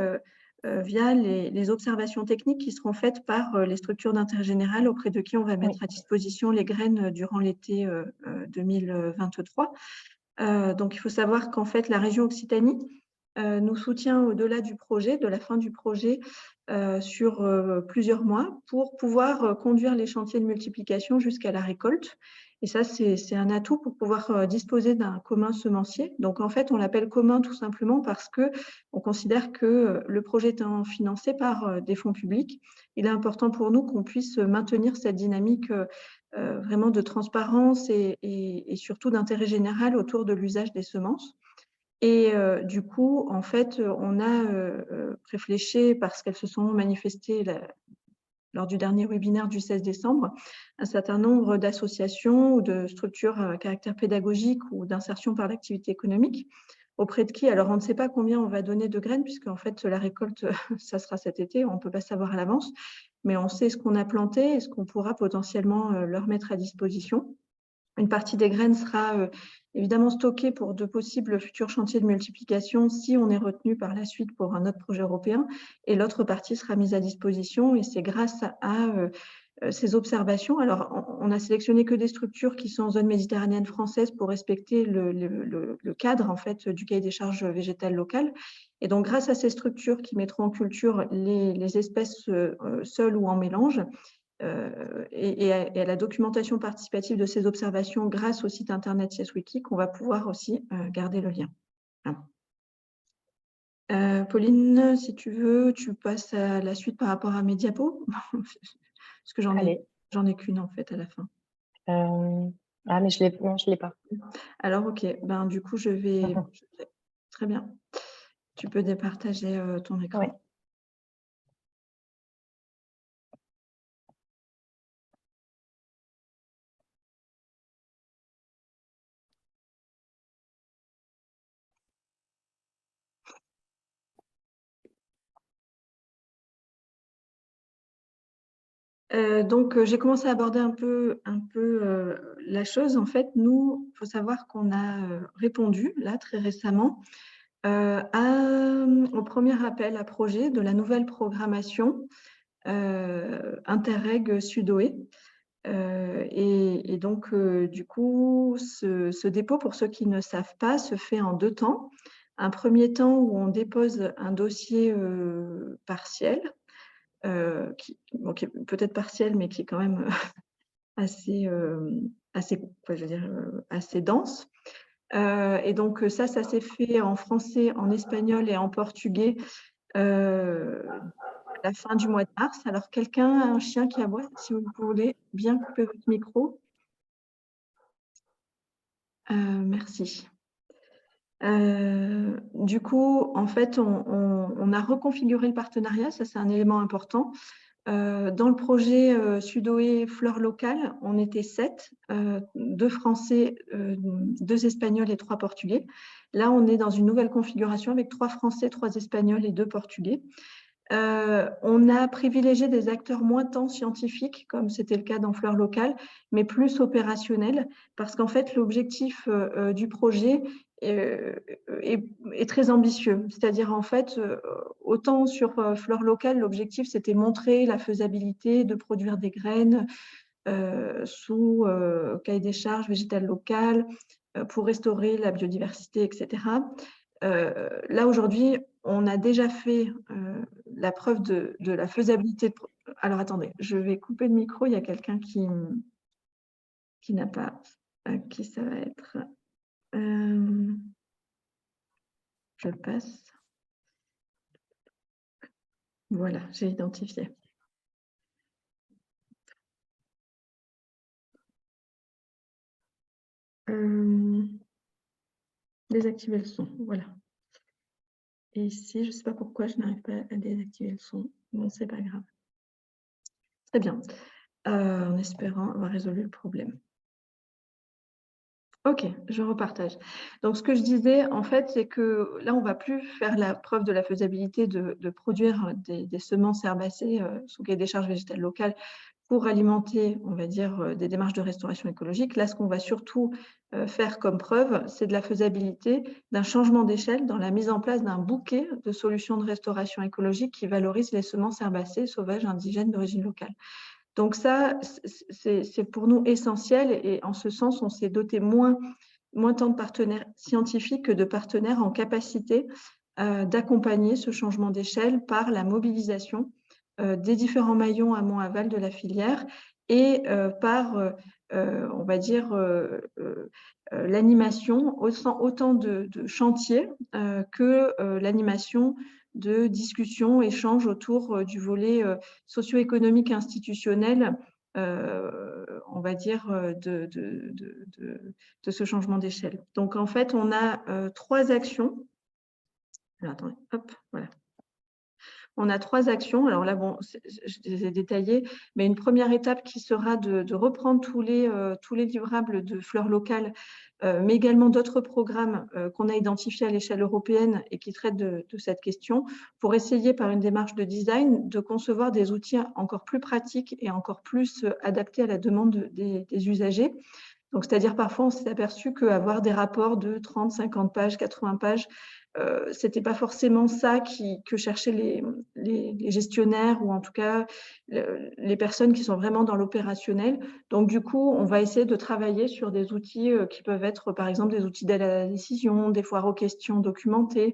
via les observations techniques qui seront faites par les structures d'intérêt général auprès de qui on va mettre à disposition les graines durant l'été 2023. Donc, il faut savoir qu'en fait, la région Occitanie nous soutient au-delà du projet, de la fin du projet, sur plusieurs mois pour pouvoir conduire les chantiers de multiplication jusqu'à la récolte. Et ça, c'est un atout pour pouvoir disposer d'un commun semencier. Donc, en fait, on l'appelle commun tout simplement parce qu'on considère que le projet étant financé par des fonds publics, il est important pour nous qu'on puisse maintenir cette dynamique vraiment de transparence et surtout d'intérêt général autour de l'usage des semences. Et du coup, en fait, on a réfléchi, parce qu'elles se sont manifestées lors du dernier webinaire du 16 décembre, un certain nombre d'associations ou de structures à caractère pédagogique ou d'insertion par l'activité économique, auprès de qui, alors on ne sait pas combien on va donner de graines, puisque en fait la récolte, ça sera cet été, on ne peut pas savoir à l'avance, mais on sait ce qu'on a planté et ce qu'on pourra potentiellement leur mettre à disposition. Une partie des graines sera évidemment stockée pour de possibles futurs chantiers de multiplication si on est retenu par la suite pour un autre projet européen, et l'autre partie sera mise à disposition, et c'est grâce à ces observations. Alors, on a sélectionné que des structures qui sont en zone méditerranéenne française pour respecter le cadre en fait du cahier des charges végétales locales. Et donc, grâce à ces structures qui mettront en culture les espèces seules ou en mélange, et à la documentation participative de ces observations grâce au site internet YesWiki, qu'on va pouvoir aussi garder le lien. Voilà. Pauline, si tu veux, tu passes à la suite par rapport à mes diapos, parce que j'en ai qu'une en fait à la fin. Mais je l'ai pas. Alors, ok, ben, du coup, je vais... Très bien. Tu peux départager ton écran. Ouais. Donc, j'ai commencé à aborder un peu la chose. En fait, nous, il faut savoir qu'on a répondu, là, très récemment, au premier appel à projet de la nouvelle programmation Interreg Sudoé. Et donc, du coup, ce dépôt, pour ceux qui ne savent pas, se fait en 2 temps. Un premier temps où on dépose un dossier partiel, qui est peut-être partiel, mais qui est quand même assez, enfin, je veux dire, assez dense. Et donc ça s'est fait en français, en espagnol et en portugais à la fin du mois de mars. Alors, quelqu'un a un chien qui aboie? Si vous voulez bien couper votre micro. Merci. Du coup, en fait, on a reconfiguré le partenariat, ça c'est un élément important. Dans le projet Sudoé Fleurs Locales, on était 7, 2 Français, 2 Espagnols et 3 Portugais. Là, on est dans une nouvelle configuration avec 3 Français, 3 Espagnols et 2 Portugais. On a privilégié des acteurs moins tant scientifiques, comme c'était le cas dans Fleurs Locales, mais plus opérationnels, parce qu'en fait, l'objectif du projet est très ambitieux. C'est-à-dire, en fait, autant sur Fleurs Locales, l'objectif, c'était montrer la faisabilité de produire des graines sous cahier des charges végétales locales pour restaurer la biodiversité, etc. Là, aujourd'hui, on a déjà fait la preuve de la faisabilité. Alors, attendez, je vais couper le micro. Il y a quelqu'un qui n'a pas... qui ça va être... je passe. Voilà, j'ai identifié. Désactiver le son, voilà. Et ici, je ne sais pas pourquoi je n'arrive pas à désactiver le son. Bon, c'est pas grave. Très bien. En espérant avoir résolu le problème. Ok, je repartage. Donc, ce que je disais, en fait, c'est que là, on ne va plus faire la preuve de la faisabilité de produire des semences herbacées sous cahier des charges végétales locales pour alimenter, on va dire, des démarches de restauration écologique. Là, ce qu'on va surtout faire comme preuve, c'est de la faisabilité d'un changement d'échelle dans la mise en place d'un bouquet de solutions de restauration écologique qui valorisent les semences herbacées sauvages indigènes d'origine locale. Donc ça, c'est pour nous essentiel et en ce sens, on s'est doté moins tant de partenaires scientifiques que de partenaires en capacité d'accompagner ce changement d'échelle par la mobilisation des différents maillons amont-aval de la filière et par, on va dire, l'animation autant de chantiers que l'animation de discussions, échanges autour du volet socio-économique institutionnel, on va dire, de ce changement d'échelle. Donc, en fait, on a 3 actions. Alors, attendez, hop, voilà. On a 3 actions. Alors là, bon, je les ai détaillées, mais une première étape qui sera de reprendre tous les livrables de Fleurs Locales, mais également d'autres programmes qu'on a identifiés à l'échelle européenne et qui traitent de cette question, pour essayer par une démarche de design de concevoir des outils encore plus pratiques et encore plus adaptés à la demande des usagers. Donc, c'est-à-dire parfois, on s'est aperçu qu'avoir des rapports de 30, 50 pages, 80 pages, ce n'était pas forcément ça que cherchaient les gestionnaires ou en tout cas les personnes qui sont vraiment dans l'opérationnel. Donc, du coup, on va essayer de travailler sur des outils qui peuvent être, par exemple, des outils d'aide à la décision, des foires aux questions documentées,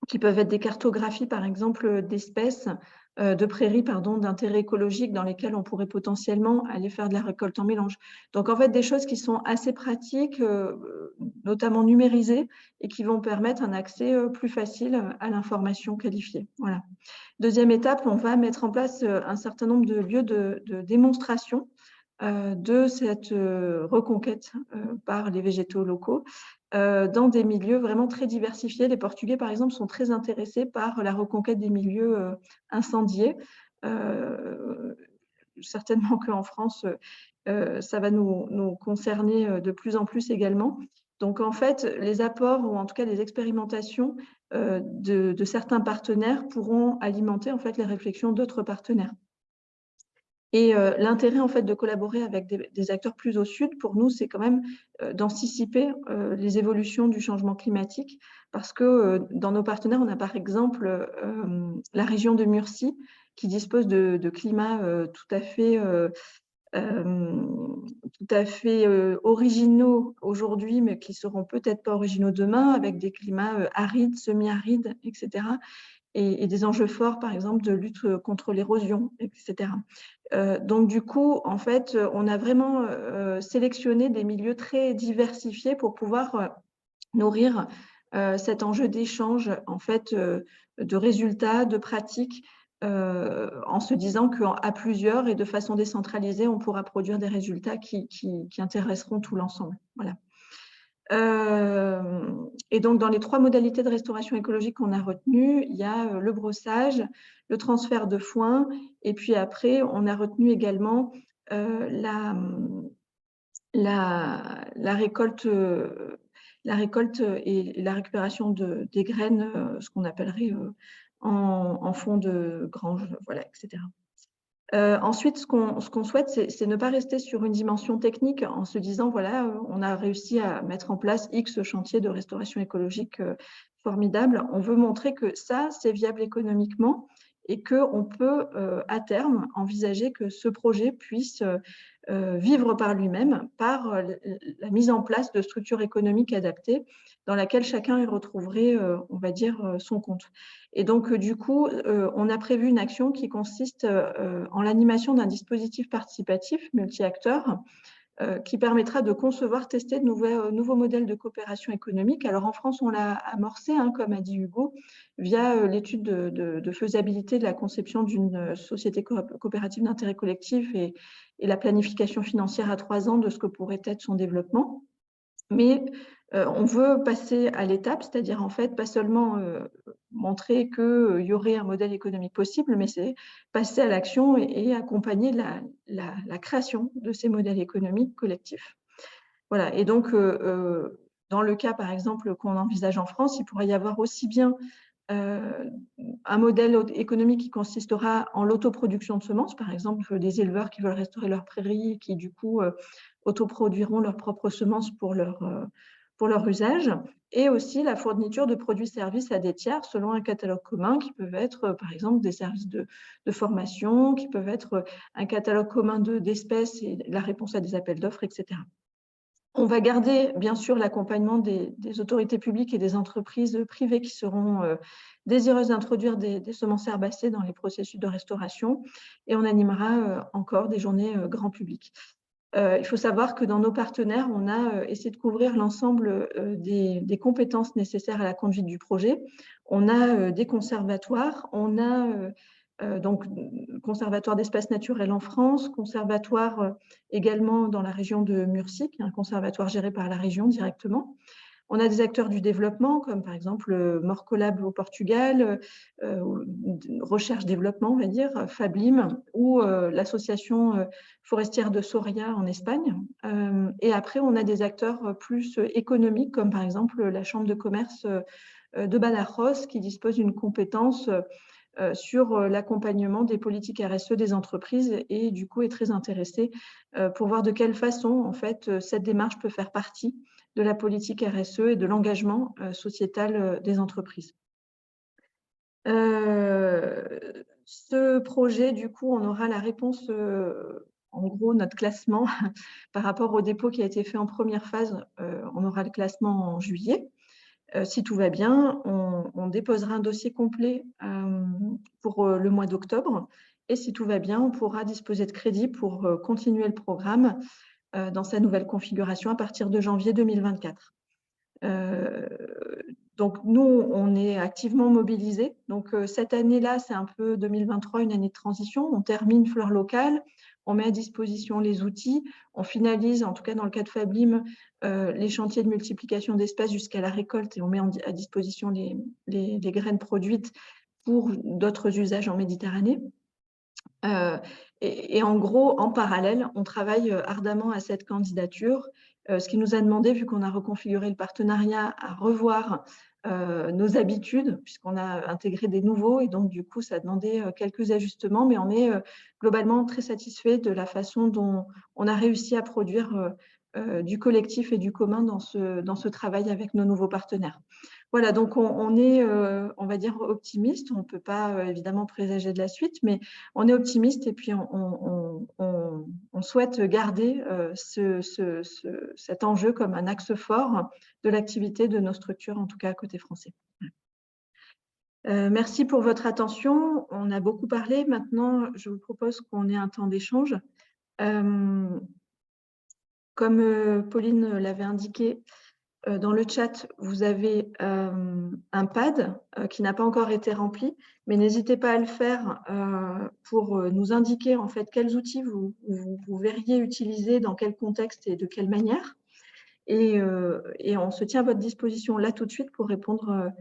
qui peuvent être des cartographies, par exemple, d'espèces, de prairies, d'intérêt écologique dans lesquelles on pourrait potentiellement aller faire de la récolte en mélange. Donc, en fait, des choses qui sont assez pratiques, notamment numérisées, et qui vont permettre un accès plus facile à l'information qualifiée. Voilà. Deuxième étape, on va mettre en place un certain nombre de lieux de démonstration de cette reconquête par les végétaux locaux dans des milieux vraiment très diversifiés. Les Portugais, par exemple, sont très intéressés par la reconquête des milieux incendiés. Certainement qu'en France, ça va nous concerner de plus en plus également. Donc, en fait, les apports ou en tout cas les expérimentations de certains partenaires pourront alimenter en fait les réflexions d'autres partenaires. Et l'intérêt en fait de collaborer avec des acteurs plus au sud, pour nous, c'est quand même d'anticiper les évolutions du changement climatique, parce que dans nos partenaires, on a par exemple la région de Murcie, qui dispose de climats tout à fait originaux aujourd'hui, mais qui seront peut-être pas originaux demain, avec des climats arides, semi-arides, etc. et des enjeux forts, par exemple, de lutte contre l'érosion, etc. Donc, du coup, en fait, on a vraiment sélectionné des milieux très diversifiés pour pouvoir nourrir cet enjeu d'échange, en fait, de résultats, de pratiques, en se disant qu'à plusieurs et de façon décentralisée, on pourra produire des résultats qui intéresseront tout l'ensemble. Voilà. Et donc, dans les 3 modalités de restauration écologique qu'on a retenues, il y a le brossage, le transfert de foin, et puis après, on a retenu également la récolte et la récupération des graines, ce qu'on appellerait en fond de grange, voilà, etc. Ensuite, ce qu'on souhaite, c'est ne pas rester sur une dimension technique en se disant, voilà, on a réussi à mettre en place X chantier de restauration écologique formidable. On veut montrer que ça, c'est viable économiquement et qu'on peut, à terme, envisager que ce projet puisse vivre par lui-même, par la mise en place de structures économiques adaptées dans laquelle chacun y retrouverait, on va dire, son compte. Et donc, du coup, on a prévu une action qui consiste en l'animation d'un dispositif participatif multi-acteurs qui permettra de concevoir, tester de nouveaux modèles de coopération économique. Alors, en France, on l'a amorcé, hein, comme a dit Hugo, via l'étude de faisabilité de la conception d'une société coopérative d'intérêt collectif et la planification financière à 3 ans de ce que pourrait être son développement. Mais on veut passer à l'étape, c'est-à-dire en fait pas seulement montrer qu'il y aurait un modèle économique possible, mais c'est passer à l'action et accompagner la création de ces modèles économiques collectifs. Voilà, et donc dans le cas par exemple qu'on envisage en France, il pourrait y avoir aussi bien un modèle économique qui consistera en l'autoproduction de semences, par exemple des éleveurs qui veulent restaurer leurs prairies et qui du coup autoproduiront leurs propres semences pour leur usage, et aussi la fourniture de produits-services à des tiers selon un catalogue commun qui peuvent être par exemple des services de formation, qui peuvent être un catalogue commun d'espèces et la réponse à des appels d'offres, etc. On va garder, bien sûr, l'accompagnement des autorités publiques et des entreprises privées qui seront désireuses d'introduire des semences herbacées dans les processus de restauration, et on animera encore des journées grand public. Il faut savoir que dans nos partenaires, on a essayé de couvrir l'ensemble des compétences nécessaires à la conduite du projet. On a des conservatoires, on a donc conservatoire d'espaces naturels en France, conservatoire également dans la région de Murcie, qui est un conservatoire géré par la région directement. On a des acteurs du développement, comme par exemple Morcolab au Portugal, Recherche-Développement, on va dire, Fablim, ou l'association forestière de Soria en Espagne. Et après, on a des acteurs plus économiques, comme par exemple la Chambre de commerce de Badajoz, qui dispose d'une compétence sur l'accompagnement des politiques RSE des entreprises et du coup est très intéressée pour voir de quelle façon en fait cette démarche peut faire partie de la politique RSE et de l'engagement sociétal des entreprises. Ce projet, du coup, on aura la réponse, en gros, notre classement par rapport au dépôt qui a été fait en première phase, on aura le classement en juillet. Si tout va bien, on déposera un dossier complet pour le mois d'octobre. Et si tout va bien, on pourra disposer de crédits pour continuer le programme dans sa nouvelle configuration à partir de janvier 2024. Donc, nous, on est activement mobilisés. Donc, cette année-là, c'est un peu 2023, une année de transition. On termine Fleur Locale, on met à disposition les outils, on finalise, en tout cas dans le cas de Fablim, les chantiers de multiplication d'espèces jusqu'à la récolte et on met à disposition les graines produites pour d'autres usages en Méditerranée. Et en gros, en parallèle, on travaille ardemment à cette candidature, ce qui nous a demandé, vu qu'on a reconfiguré le partenariat, à revoir nos habitudes, puisqu'on a intégré des nouveaux, et donc du coup, ça a demandé quelques ajustements, mais on est globalement très satisfait de la façon dont on a réussi à produire du collectif et du commun dans ce travail avec nos nouveaux partenaires. Voilà, donc on est, on va dire, optimiste. On ne peut pas évidemment présager de la suite, mais on est optimiste et puis on souhaite garder cet enjeu comme un axe fort de l'activité de nos structures, en tout cas côté français. Merci pour votre attention. On a beaucoup parlé. Maintenant, je vous propose qu'on ait un temps d'échange. Comme Pauline l'avait indiqué, dans le chat, vous avez un pad qui n'a pas encore été rempli, mais n'hésitez pas à le faire pour nous indiquer en fait quels outils vous verriez utiliser, dans quel contexte et de quelle manière. Et on se tient à votre disposition là tout de suite pour répondre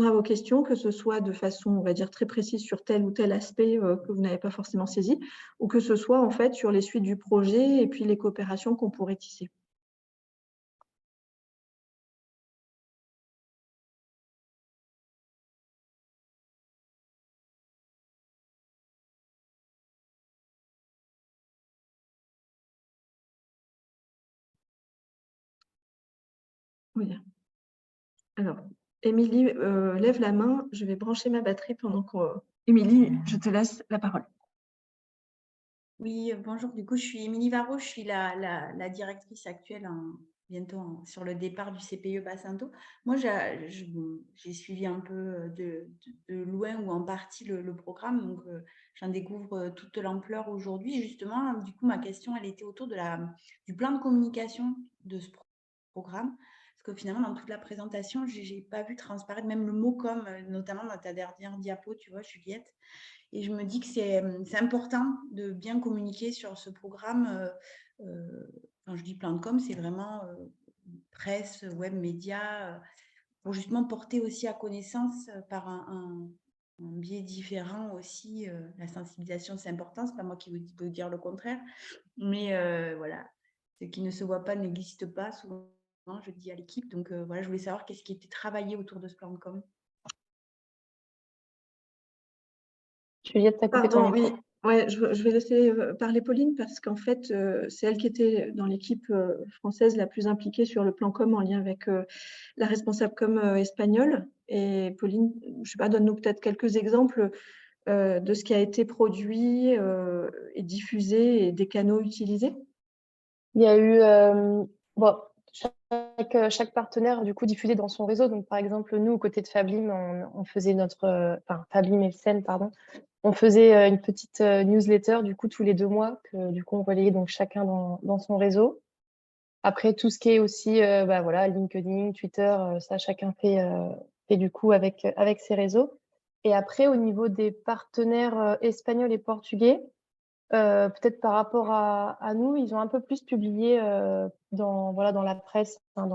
à vos questions, que ce soit de façon, on va dire, très précise sur tel ou tel aspect que vous n'avez pas forcément saisi, ou que ce soit en fait sur les suites du projet et puis les coopérations qu'on pourrait tisser. Oui. Alors, Émilie lève la main. Je vais brancher ma batterie pendant que… Émilie, je te laisse la parole. Oui, bonjour. Du coup, je suis Émilie Varro, je suis la directrice actuelle bientôt sur le départ du CPE Bassinto. Moi, j'ai suivi un peu de loin ou en partie le programme, donc j'en découvre toute l'ampleur aujourd'hui. Justement, du coup, ma question, elle était autour du plan de communication de ce programme. Parce que finalement, dans toute la présentation, je n'ai pas vu transparaître même le mot com, notamment dans ta dernière diapo, tu vois, Juliette. Et je me dis que c'est important de bien communiquer sur ce programme. Quand je dis plan de com, c'est vraiment presse, web, médias, pour justement porter aussi à connaissance par un biais différent aussi. La sensibilisation, c'est important, c'est pas moi qui veux dire le contraire. Mais voilà, ce qui ne se voit pas n'existe pas, souvent, je dis à l'équipe. Donc voilà, je voulais savoir qu'est-ce qui était travaillé autour de ce plan de com. Juliette, tu as coupé ton Pardon, micro. oui. Ouais, je vais laisser parler Pauline parce qu'en fait, c'est elle qui était dans l'équipe française la plus impliquée sur le plan com en lien avec la responsable com espagnole. Et Pauline, je ne sais pas, donne-nous peut-être quelques exemples de ce qui a été produit et diffusé et des canaux utilisés. Il y a eu bon, chaque partenaire du coup diffusé dans son réseau. Donc par exemple, nous, aux côtés de Fablim, on faisait notre Fablim et Sen, pardon. On faisait une petite newsletter du coup tous les 2 mois que du coup on relayait donc chacun dans son réseau. Après tout ce qui est aussi voilà, LinkedIn, Twitter, ça chacun fait du coup avec ses réseaux. Et après au niveau des partenaires espagnols et portugais, peut-être par rapport à nous, ils ont un peu plus publié dans la presse, hein,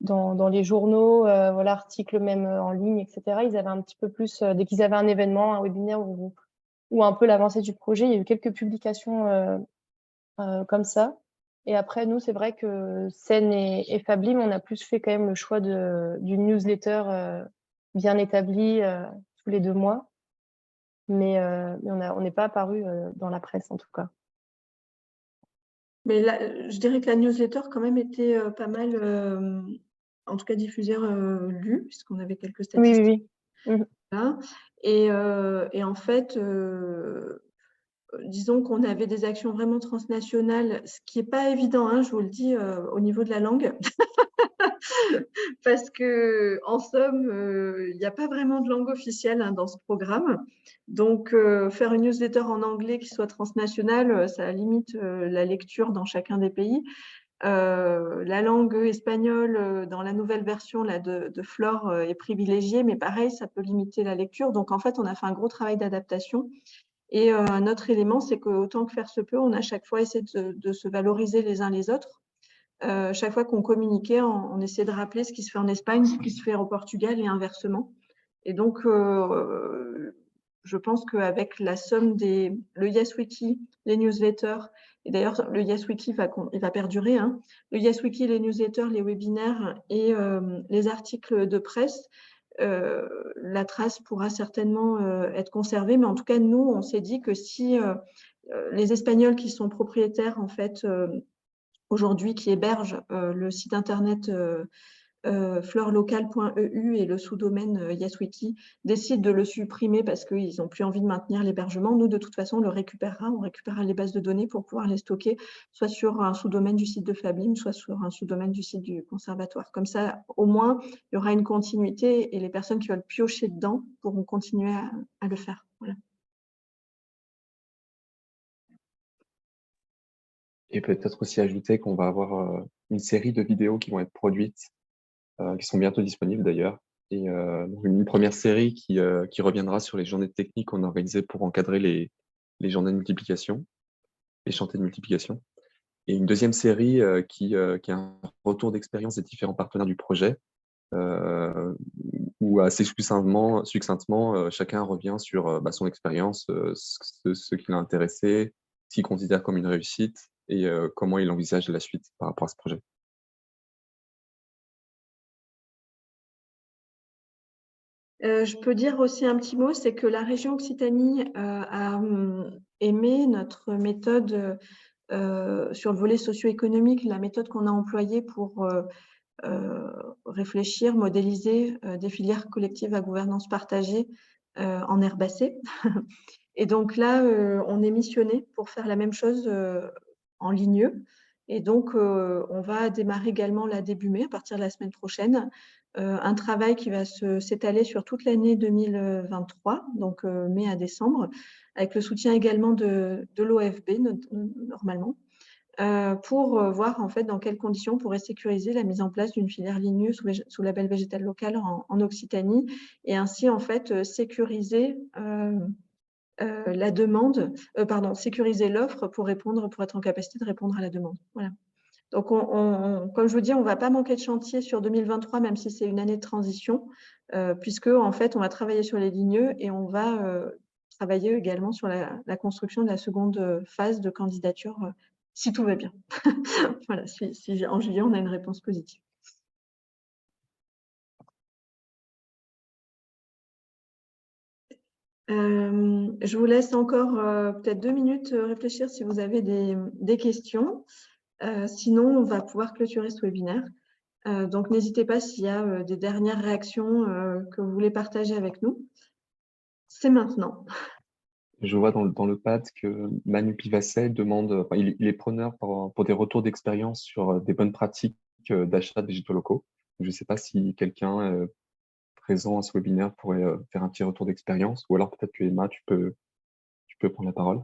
dans les journaux, voilà, articles même en ligne, etc. Ils avaient un petit peu plus, dès qu'ils avaient un événement, un webinaire ou un peu l'avancée du projet, il y a eu quelques publications comme ça. Et après, nous, c'est vrai que Sen et Fablim, on a plus fait quand même le choix d'une newsletter bien établie tous les 2 mois. Mais on n'est pas apparu dans la presse, en tout cas. Mais là, je dirais que la newsletter quand même était pas mal, en tout cas diffusée, lue, puisqu'on avait quelques statistiques. Oui. Mmh. Là. Et en fait, disons qu'on avait des actions vraiment transnationales, ce qui n'est pas évident, hein, je vous le dis, au niveau de la langue. Parce qu'en somme, il n'y a pas vraiment de langue officielle hein, dans ce programme. Donc, faire une newsletter en anglais qui soit transnationale, ça limite la lecture dans chacun des pays. La langue espagnole, dans la nouvelle version là, de Flore, est privilégiée, mais pareil, ça peut limiter la lecture. Donc, en fait, on a fait un gros travail d'adaptation. Et un autre élément, c'est qu'autant que faire se peut, on a chaque fois essayé de se valoriser les uns les autres. Chaque fois qu'on communiquait, on essayait de rappeler ce qui se fait en Espagne, ce qui se fait au Portugal et inversement. Et donc, je pense qu'avec la somme le YesWiki, les newsletters, et d'ailleurs, le YesWiki il va perdurer, hein, le YesWiki, les newsletters, les webinaires et les articles de presse, la trace pourra certainement être conservée. Mais en tout cas, nous, on s'est dit que si les Espagnols qui sont propriétaires, en fait, aujourd'hui, qui hébergent le site internet fleurlocal.eu et le sous-domaine YesWiki décident de le supprimer parce qu'ils n'ont plus envie de maintenir l'hébergement, nous, de toute façon, on récupérera les bases de données pour pouvoir les stocker, soit sur un sous-domaine du site de Fablim, soit sur un sous-domaine du site du conservatoire. Comme ça, au moins, il y aura une continuité et les personnes qui veulent piocher dedans pourront continuer à le faire. Voilà. Et peut-être aussi ajouter qu'on va avoir une série de vidéos qui vont être produites, qui sont bientôt disponibles d'ailleurs. Et donc une première série qui reviendra sur les journées techniques qu'on a organisées pour encadrer les journées de multiplication, les chantiers de multiplication. Et une deuxième série qui est un retour d'expérience des différents partenaires du projet, où assez succinctement chacun revient sur son expérience, ce qui l'a intéressé, ce qu'il considère comme une réussite et comment il envisage la suite par rapport à ce projet. Je peux dire aussi un petit mot, c'est que la région Occitanie a aimé notre méthode sur le volet socio-économique, la méthode qu'on a employée pour réfléchir, modéliser des filières collectives à gouvernance partagée en herbacées. Et donc là, on est missionné pour faire la même chose en ligneux. Et donc, on va démarrer également là début mai, à partir de la semaine prochaine, un travail qui va s'étaler sur toute l'année 2023, donc mai à décembre, avec le soutien également de l'OFB normalement, pour voir en fait dans quelles conditions on pourrait sécuriser la mise en place d'une filière ligneux sous label végétal local en Occitanie et ainsi en fait sécuriser la demande, sécuriser l'offre pour être en capacité de répondre à la demande. Voilà. Donc, comme je vous dis, on ne va pas manquer de chantier sur 2023, même si c'est une année de transition, puisque en fait, on va travailler sur les ligneux et on va travailler également sur la construction de la seconde phase de candidature, si tout va bien. Voilà, si en juillet, on a une réponse positive. Je vous laisse encore peut-être 2 minutes réfléchir si vous avez des questions. Sinon, on va pouvoir clôturer ce webinaire. Donc, n'hésitez pas s'il y a des dernières réactions que vous voulez partager avec nous. C'est maintenant. Je vois dans le pad que Manu Pivasset demande, il est preneur pour des retours d'expérience sur des bonnes pratiques d'achat de végétaux locaux. Je ne sais pas si quelqu'un présent à ce webinaire pourrait faire un petit retour d'expérience, ou alors peut-être que Emma, tu peux prendre la parole.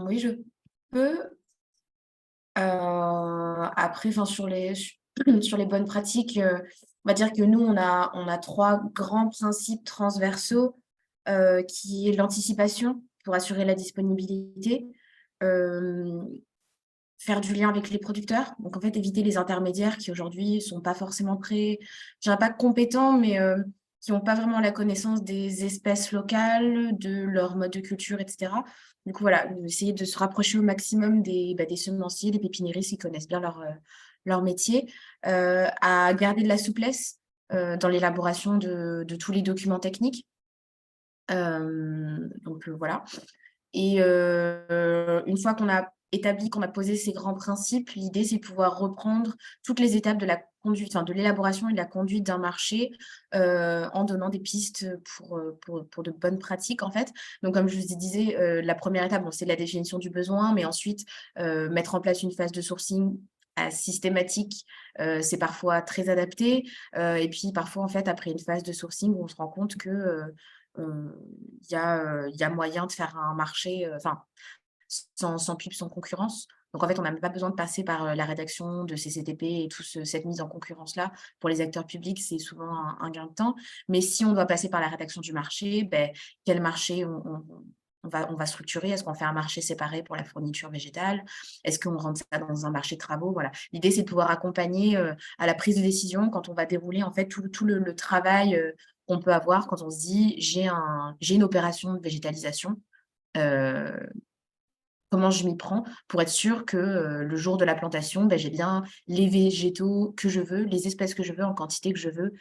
Oui, je peux. Après, sur les bonnes pratiques, on va dire que nous, on a 3 grands principes transversaux, qui est l'anticipation pour assurer la disponibilité, faire du lien avec les producteurs, donc en fait éviter les intermédiaires qui aujourd'hui sont pas forcément je dirais pas compétents, mais qui n'ont pas vraiment la connaissance des espèces locales, de leur mode de culture, etc. Du coup, voilà, essayer de se rapprocher au maximum des semenciers, des pépiniéristes qui connaissent bien leur métier, à garder de la souplesse dans l'élaboration de tous les documents techniques. Donc voilà. Et une fois qu'on a établi, qu'on a posé ces grands principes, l'idée, c'est de pouvoir reprendre toutes les étapes de la conduite, de l'élaboration et de la conduite d'un marché en donnant des pistes pour de bonnes pratiques, en fait. Donc, comme je vous disais, la première étape, c'est la définition du besoin, mais ensuite, mettre en place une phase de sourcing systématique, c'est parfois très adapté. Et puis, parfois, en fait, après une phase de sourcing, on se rend compte que il y a moyen de faire un marché, sans pub, sans concurrence. Donc en fait, on n'a même pas besoin de passer par la rédaction de CCTP et toute cette mise en concurrence-là. Pour les acteurs publics, c'est souvent un gain de temps. Mais si on doit passer par la rédaction du marché, quel marché on va structurer? Est-ce qu'on fait un marché séparé pour la fourniture végétale? Est-ce qu'on rentre ça dans un marché de travaux? Voilà. L'idée, c'est de pouvoir accompagner à la prise de décision quand on va dérouler en fait tout le travail qu'on peut avoir quand on se dit j'ai une opération de végétalisation. Comment je m'y prends pour être sûre que le jour de la plantation, j'ai bien les végétaux que je veux, les espèces que je veux, en quantité que je veux,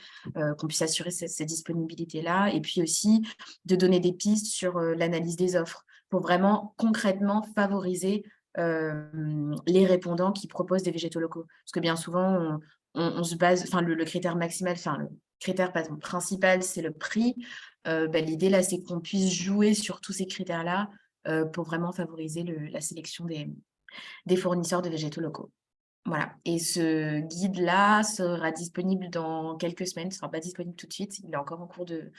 qu'on puisse assurer ces disponibilités-là. Et puis aussi de donner des pistes sur l'analyse des offres pour vraiment concrètement favoriser les répondants qui proposent des végétaux locaux. Parce que bien souvent, on se base, enfin le critère maximal, enfin le critère pardon, principal, c'est le prix. L'idée là, c'est qu'on puisse jouer sur tous ces critères-là pour vraiment favoriser la sélection des fournisseurs de végétaux locaux. Voilà, et ce guide-là sera disponible dans quelques semaines, il ne sera pas disponible tout de suite, il est encore en cours de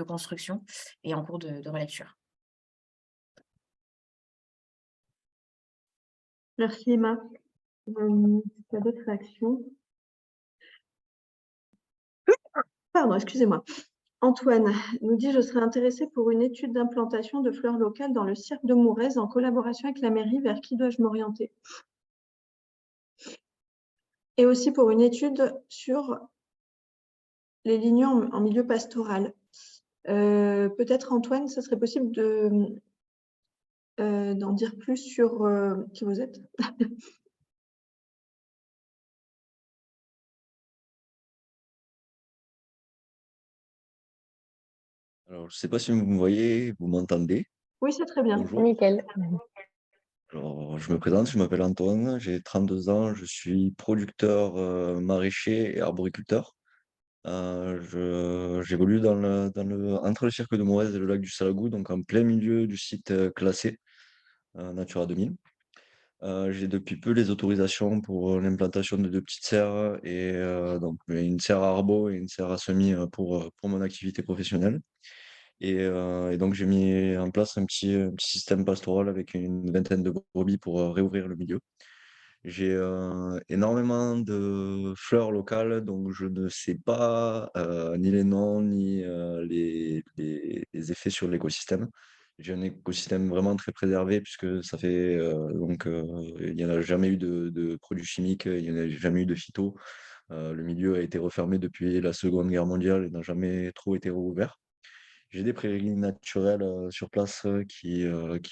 construction et en cours de relecture. Merci Emma. Pas d'autres réactions? Pardon, excusez-moi. Antoine nous dit: je serais intéressé pour une étude d'implantation de fleurs locales dans le cirque de Mourez en collaboration avec la mairie. Vers qui dois-je m'orienter? Et aussi pour une étude sur les ligneux en milieu pastoral. Peut-être Antoine, ce serait possible d'en dire plus sur qui vous êtes? Alors, je ne sais pas si vous me voyez, vous m'entendez. Oui, c'est très bien. Bonjour. Nickel. Alors, je me présente, je m'appelle Antoine, j'ai 32 ans, je suis producteur maraîcher et arboriculteur. J'évolue entre le cirque de Morez et le lac du Salagou, donc en plein milieu du site classé Natura 2000. J'ai depuis peu les autorisations pour l'implantation de 2 petites serres et donc une serre à arbo et une serre à semis pour mon activité professionnelle. Et donc j'ai mis en place un petit système pastoral avec une vingtaine de brebis pour réouvrir le milieu. J'ai énormément de fleurs locales, donc je ne sais pas ni les noms ni les effets sur l'écosystème. J'ai un écosystème vraiment très préservé puisque ça fait il n'y en a jamais eu de produits chimiques, il n'y en a jamais eu de phyto. Le milieu a été refermé depuis la Seconde Guerre mondiale et n'a jamais trop été rouvert. J'ai des prairies naturelles sur place qui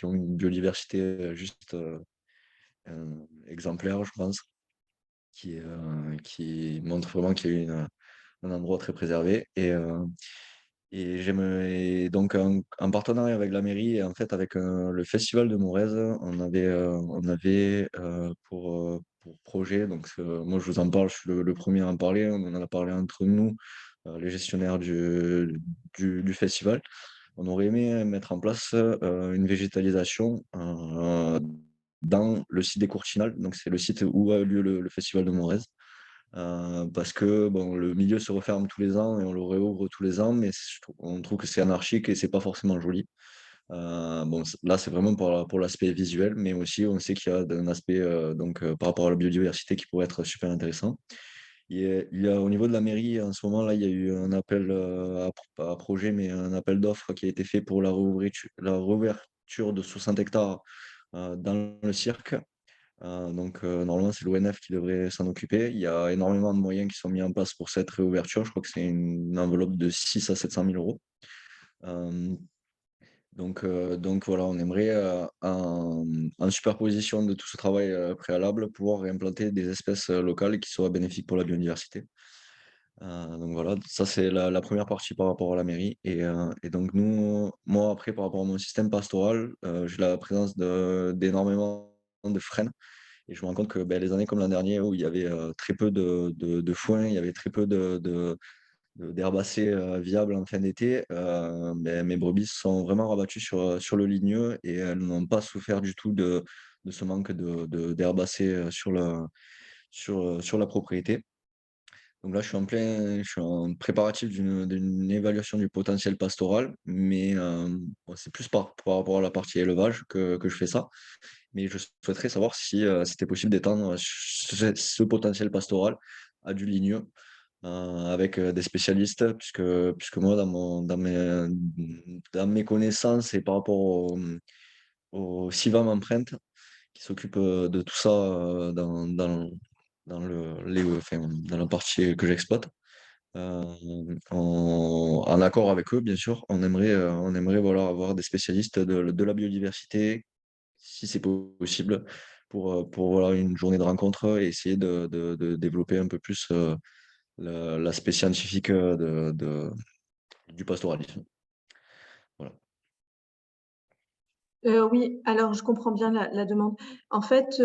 ont une biodiversité juste exemplaire, je pense, qui montre vraiment qu'il y a un endroit très préservé. Et donc en partenariat avec la mairie et en fait avec le festival de Morez, on avait pour projet, donc moi je vous en parle, je suis le premier à en parler, on en a parlé entre nous, les gestionnaires du festival. On aurait aimé mettre en place une végétalisation dans le site des Courtinales, donc c'est le site où a lieu le festival de Morez. Parce que bon, le milieu se referme tous les ans et on le réouvre tous les ans, mais on trouve que c'est anarchique et c'est pas forcément joli. Bon, là, c'est vraiment pour l'aspect visuel, mais aussi on sait qu'il y a un aspect par rapport à la biodiversité qui pourrait être super intéressant. Il y a au niveau de la mairie, en ce moment, là, il y a eu un appel à projet, mais un appel d'offres qui a été fait pour la réouverture de 60 hectares dans le cirque. Normalement, c'est l'ONF qui devrait s'en occuper. Il y a énormément de moyens qui sont mis en place pour cette réouverture. Je crois que c'est une enveloppe de 6 à 700 000 euros. Donc voilà, on aimerait, en superposition de tout ce travail préalable, pouvoir réimplanter des espèces locales qui soient bénéfiques pour la biodiversité. Donc voilà, ça c'est la première partie par rapport à la mairie. Et donc moi après, par rapport à mon système pastoral, j'ai la présence d'énormément de frênes. Et je me rends compte que les années comme l'an dernier où il y avait très peu de foin, il y avait très peu d'herbacées viables en fin d'été, mes brebis sont vraiment rabattues sur le ligneux et elles n'ont pas souffert du tout de ce manque d'herbacées sur la propriété. Donc là, je suis en préparatif d'une évaluation du potentiel pastoral, mais bon, c'est plus par rapport à la partie élevage que je fais ça. Mais je souhaiterais savoir si c'était possible d'étendre ce potentiel pastoral à du ligneux avec des spécialistes, puisque moi, dans mes connaissances et par rapport au CIVAM Empreinte, qui s'occupe de tout ça dans la partie que j'exploite, en accord avec eux, bien sûr, on aimerait voilà, avoir des spécialistes de la biodiversité, si c'est possible, pour voilà, une journée de rencontre et essayer de développer un peu plus l'aspect scientifique du pastoralisme. Voilà. Oui, alors je comprends bien la demande. En fait,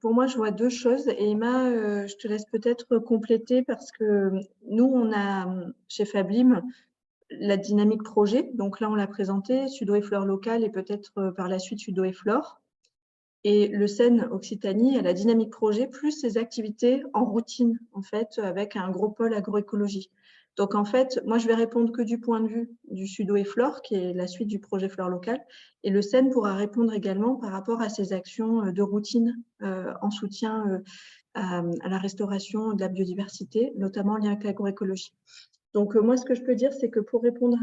pour moi, je vois deux choses. Et Emma, je te laisse peut-être compléter parce que nous, on a chez Fablim la dynamique projet. Donc là, on l'a présenté, Sudo et Flore locale et peut-être par la suite Sudo et Flore. Et le SEN Occitanie a la dynamique projet plus ses activités en routine, en fait, avec un gros pôle agroécologie. Donc, en fait, moi, je vais répondre que du point de vue du Sudo et Flore, qui est la suite du projet Flore locale. Et le SEN pourra répondre également par rapport à ses actions de routine en soutien à la restauration de la biodiversité, notamment en lien avec l'agroécologie. Donc, moi, ce que je peux dire, c'est que pour répondre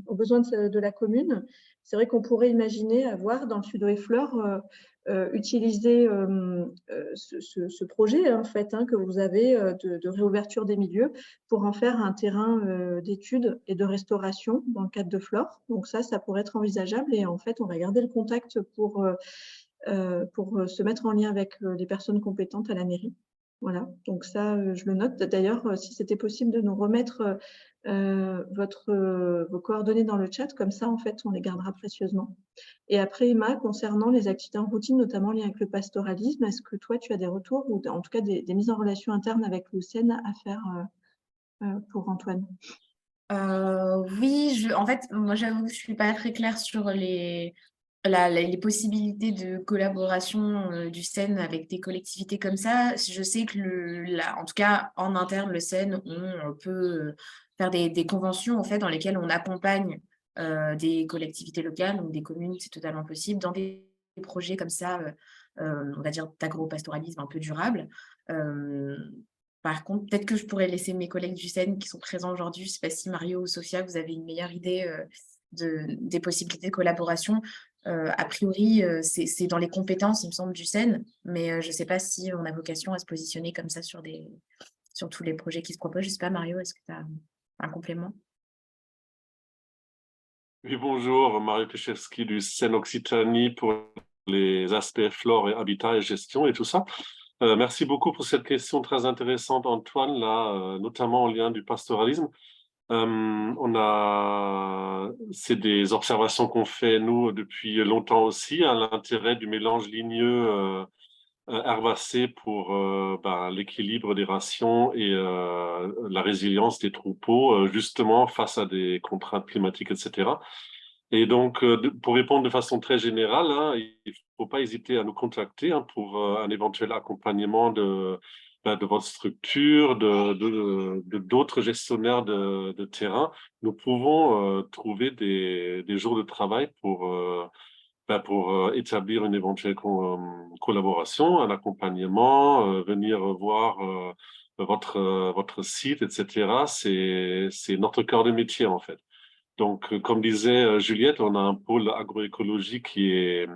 aux besoins de la commune, c'est vrai qu'on pourrait imaginer avoir dans le Sudo et Flore utiliser ce projet en fait que vous avez de réouverture des milieux pour en faire un terrain d'études et de restauration dans le cadre de Flore. Donc ça pourrait être envisageable et en fait, on va garder le contact pour se mettre en lien avec les personnes compétentes à la mairie. Voilà, donc ça, je le note. D'ailleurs, si c'était possible de nous remettre vos coordonnées dans le chat, comme ça, en fait, on les gardera précieusement. Et après, Emma, concernant les activités en routine, notamment liées avec le pastoralisme, est-ce que toi, tu as des retours ou en tout cas des mises en relation internes avec le SEN à faire pour Antoine? Oui, en fait, moi j'avoue que je suis pas très claire sur les possibilités de collaboration du SEN avec des collectivités comme ça. Je sais que en tout cas en interne, le SEN, on peut faire des conventions en fait dans lesquelles on accompagne des collectivités locales ou des communes, c'est totalement possible, dans des projets comme ça, on va dire d'agro-pastoralisme un peu durable. Euh, Par contre, peut-être que je pourrais laisser mes collègues du SEN qui sont présents aujourd'hui. Je ne sais pas si Mario ou Sophia, vous avez une meilleure idée des possibilités de collaboration. A priori, c'est dans les compétences, il me semble, du SEN, mais je ne sais pas si on a vocation à se positionner comme ça sur tous les projets qui se proposent. Je ne sais pas, Mario, est-ce que tu as un complément? Oui, bonjour, Mario Pichewski du SEN Occitanie pour les aspects flore et habitat et gestion et tout ça. Merci beaucoup pour cette question très intéressante, Antoine, là, notamment en lien du pastoralisme. C'est des observations qu'on fait, nous, depuis longtemps aussi, à l'intérêt du mélange ligneux herbacé pour l'équilibre des rations et la résilience des troupeaux, justement face à des contraintes climatiques, etc. Et donc, pour répondre de façon très générale, il ne faut pas hésiter à nous contacter pour un éventuel accompagnement de votre structure, d'autres gestionnaires de terrain. Nous pouvons trouver des jours de travail pour établir une éventuelle collaboration, un accompagnement, venir voir votre site, etc. C'est notre cœur de métier, en fait. Donc, comme disait Juliette, on a un pôle agroécologie qui est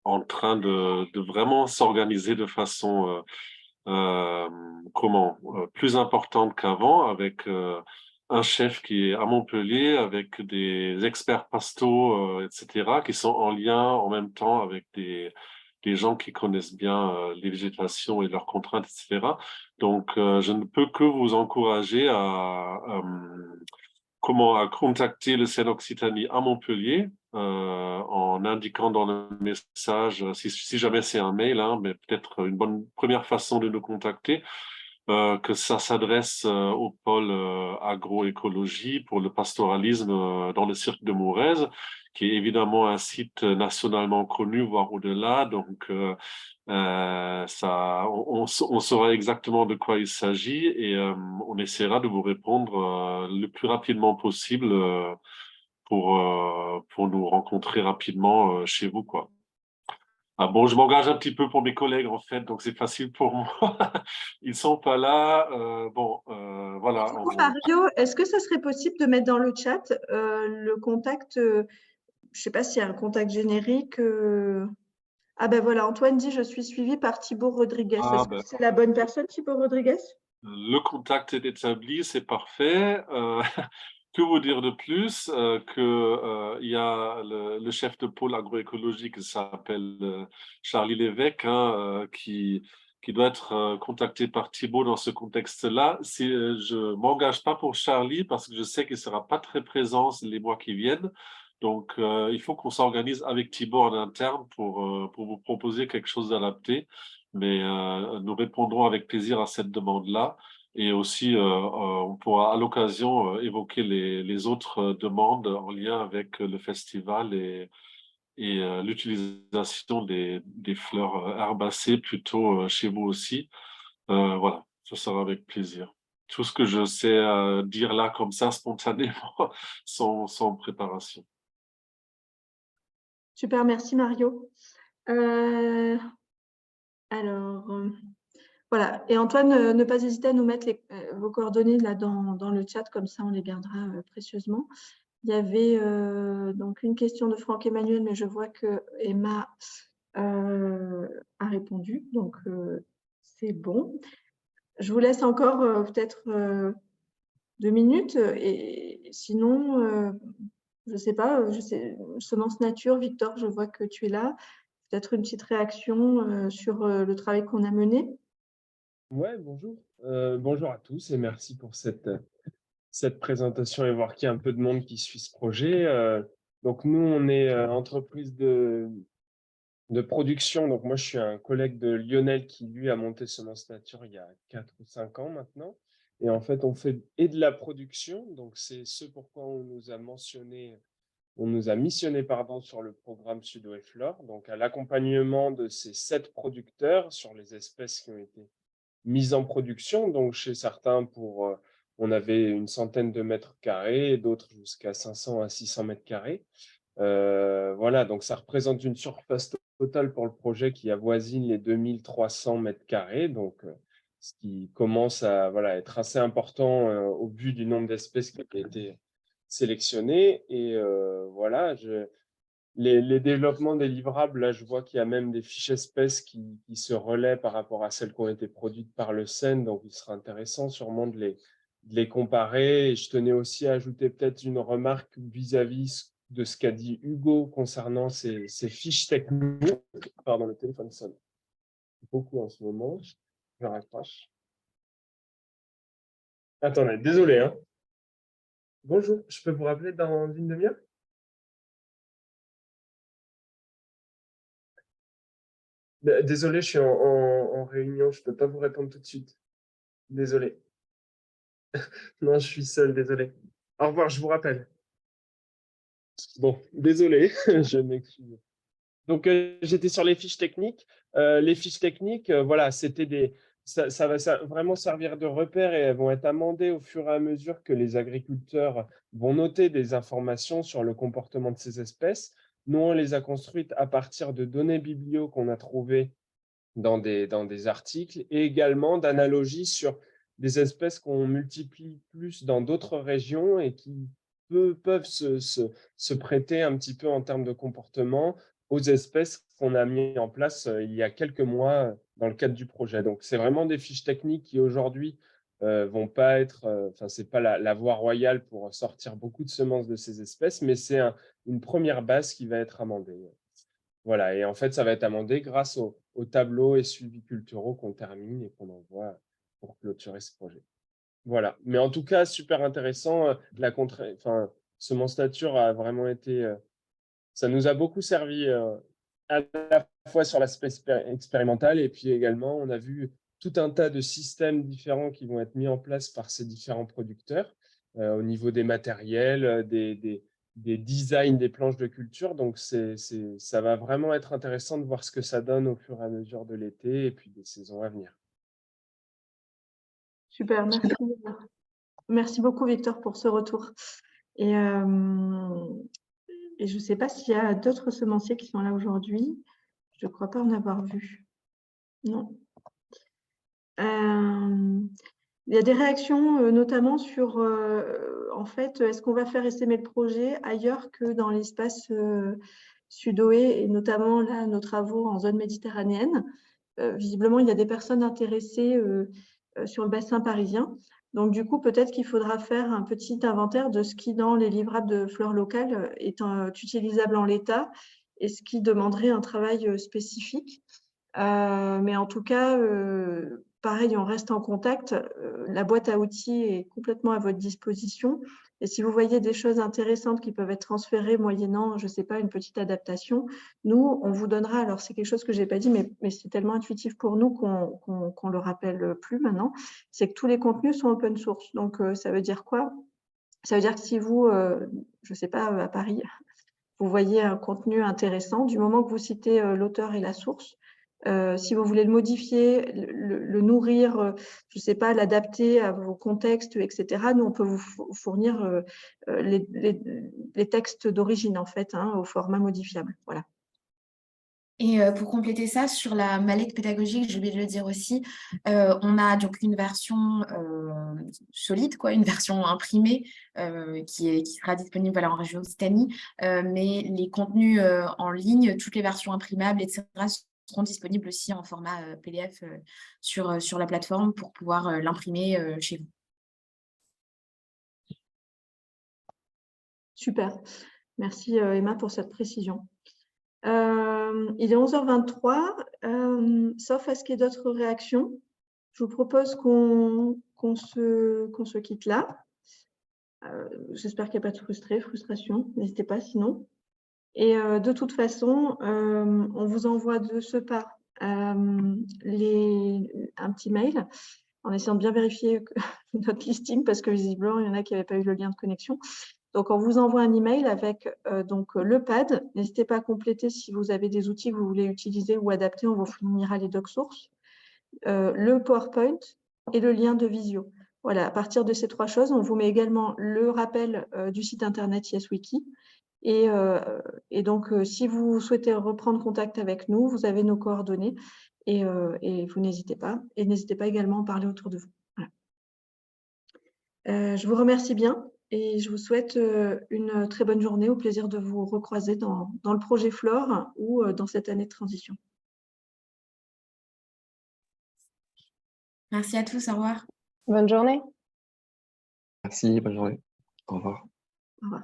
en train de vraiment s'organiser de façon plus importante qu'avant, avec un chef qui est à Montpellier, avec des experts pastaux, etc., qui sont en lien en même temps avec des gens qui connaissent bien les végétations et leurs contraintes, etc. Donc, je ne peux que vous encourager à contacter le SEN Occitanie à Montpellier en indiquant dans le message, si jamais c'est un mail, mais peut-être une bonne première façon de nous contacter, que ça s'adresse au pôle agroécologie pour le pastoralisme dans le cirque de Mourez, qui est évidemment un site nationalement connu, voire au-delà. Donc, on saura exactement de quoi il s'agit et on essaiera de vous répondre le plus rapidement possible pour nous rencontrer rapidement chez vous, quoi. Ah bon, je m'engage un petit peu pour mes collègues en fait, donc c'est facile pour moi. Ils sont pas là. Voilà. Du coup, Mario, est-ce que ça serait possible de mettre dans le chat le contact, je ne sais pas s'il y a un contact générique. Ah ben voilà, Antoine dit, je suis suivi par Thibaut Rodriguez. Est-ce que c'est la bonne personne, Thibaut Rodriguez? Le contact est établi, c'est parfait. Que vous dire de plus il y a le chef de pôle agroécologique qui s'appelle Charlie Lévesque, qui doit être contacté par Thibaut dans ce contexte-là. Je m'engage pas pour Charlie parce que je sais qu'il sera pas très présent les mois qui viennent. Donc, il faut qu'on s'organise avec Thibaut en interne pour vous proposer quelque chose d'adapté. Mais nous répondrons avec plaisir à cette demande-là. Et aussi, on pourra à l'occasion évoquer les autres demandes en lien avec le festival et l'utilisation des fleurs herbacées plutôt chez vous aussi. Voilà, ce sera avec plaisir. Tout ce que je sais dire là comme ça spontanément sans préparation. Super, merci Mario. Alors, voilà. Et Antoine, ne pas hésiter à nous mettre vos coordonnées là dans le chat, comme ça on les gardera précieusement. Il y avait donc une question de Franck Emmanuel, mais je vois que Emma a répondu, donc c'est bon. Je vous laisse encore peut-être 2 minutes, et sinon, je ne sais pas, Semence Nature, Victor, je vois que tu es là. Peut-être une petite réaction sur le travail qu'on a mené. Ouais, bonjour. Bonjour à tous et merci pour cette présentation et voir qu'il y a un peu de monde qui suit ce projet. Donc nous, on est entreprise de production. Donc moi, je suis un collègue de Lionel qui, lui, a monté Semence Nature il y a 4 ou 5 ans maintenant. Et en fait, on fait de la production. Donc c'est ce pourquoi on nous a missionné sur le programme Sudo et Flore, donc à l'accompagnement de ces 7 producteurs sur les espèces qui ont été mises en production. Donc chez certains, on avait une centaine de mètres carrés, d'autres jusqu'à 500 à 600 mètres carrés. Voilà, donc ça représente une surface totale pour le projet qui avoisine les 2300 mètres carrés, donc ce qui commence à être assez important au vu du nombre d'espèces qui ont été sélectionnées. Et voilà, les développements des livrables, là, je vois qu'il y a même des fiches espèces qui se relaient par rapport à celles qui ont été produites par le CEN, donc il sera intéressant sûrement de les comparer. Et je tenais aussi à ajouter peut-être une remarque vis-à-vis de ce qu'a dit Hugo concernant ces fiches techniques. Pardon, le téléphone sonne beaucoup en ce moment. Je raccroche. Attendez, désolé, hein. Bonjour, je peux vous rappeler dans une demi-heure? Désolé, je suis en réunion, je ne peux pas vous répondre tout de suite. Désolé. Non, je suis seul, désolé. Au revoir, je vous rappelle. Bon, désolé, je m'excuse. Donc, j'étais sur les fiches techniques. Les fiches techniques, voilà, ça va vraiment servir de repère et elles vont être amendées au fur et à mesure que les agriculteurs vont noter des informations sur le comportement de ces espèces. Nous, on les a construites à partir de données biblio qu'on a trouvées dans des articles et également d'analogies sur des espèces qu'on multiplie plus dans d'autres régions et qui peuvent se prêter un petit peu en termes de comportement aux espèces qu'on a mis en place il y a quelques mois dans le cadre du projet. Donc, c'est vraiment des fiches techniques qui aujourd'hui vont pas être, c'est pas la voie royale pour sortir beaucoup de semences de ces espèces, mais c'est une première base qui va être amendée. Voilà, et en fait, ça va être amendé grâce aux tableaux et suivis culturaux qu'on termine et qu'on envoie pour clôturer ce projet. Voilà, mais en tout cas, super intéressant. Semence Nature a vraiment été... ça nous a beaucoup servi à la fois sur l'aspect expérimental et puis également, on a vu tout un tas de systèmes différents qui vont être mis en place par ces différents producteurs au niveau des matériels, des designs des planches de culture. Donc, ça va vraiment être intéressant de voir ce que ça donne au fur et à mesure de l'été et puis des saisons à venir. Super, merci. Merci beaucoup, Victor, pour ce retour. Et je ne sais pas s'il y a d'autres semenciers qui sont là aujourd'hui. Je ne crois pas en avoir vu. Non. Il y a des réactions, notamment sur, en fait, est-ce qu'on va faire essaimer le projet ailleurs que dans l'espace sud-ouest et notamment là, nos travaux en zone méditerranéenne. Visiblement, il y a des personnes intéressées sur le bassin parisien. Donc, du coup, peut-être qu'il faudra faire un petit inventaire de ce qui, dans les livrables de fleurs locales, est utilisable en l'état et ce qui demanderait un travail spécifique. Mais en tout cas, pareil, on reste en contact. La boîte à outils est complètement à votre disposition. Et si vous voyez des choses intéressantes qui peuvent être transférées moyennant, je ne sais pas, une petite adaptation, nous, on vous donnera, alors c'est quelque chose que je n'ai pas dit, mais c'est tellement intuitif pour nous qu'on le rappelle plus maintenant, c'est que tous les contenus sont open source. Donc, ça veut dire quoi? Ça veut dire que si vous, je ne sais pas, à Paris, vous voyez un contenu intéressant, du moment que vous citez l'auteur et la source, si vous voulez le modifier, le nourrir, je ne sais pas, l'adapter à vos contextes, etc., nous, on peut vous fournir les textes d'origine, en fait, hein, au format modifiable. Voilà. Et pour compléter ça, sur la mallette pédagogique, j'ai oublié de le dire aussi, on a donc une version solide, quoi, une version imprimée qui sera disponible en région Occitanie, mais les contenus en ligne, toutes les versions imprimables, etc., seront disponibles aussi en format PDF sur la plateforme pour pouvoir l'imprimer chez vous. Super. Merci Emma pour cette précision. Il est 11h23, sauf à ce qu'il y ait d'autres réactions. Je vous propose qu'on se quitte là. J'espère qu'il n'y a pas de frustration. N'hésitez pas sinon. Et de toute façon, on vous envoie de ce pas un petit mail en essayant de bien vérifier notre listing parce que visiblement, il y en a qui n'avaient pas eu le lien de connexion. Donc, on vous envoie un email avec donc, le pad. N'hésitez pas à compléter si vous avez des outils que vous voulez utiliser ou adapter. On vous fournira les docs sources, le PowerPoint et le lien de Visio. Voilà, à partir de ces 3 choses, on vous met également le rappel du site internet YesWiki. Et donc, si vous souhaitez reprendre contact avec nous, vous avez nos coordonnées et vous n'hésitez pas. Et n'hésitez pas également à en parler autour de vous. Voilà. Je vous remercie bien. Et je vous souhaite une très bonne journée, au plaisir de vous recroiser dans le projet Flore ou dans cette année de transition. Merci à tous, au revoir. Bonne journée. Merci, bonne journée. Au revoir. Au revoir.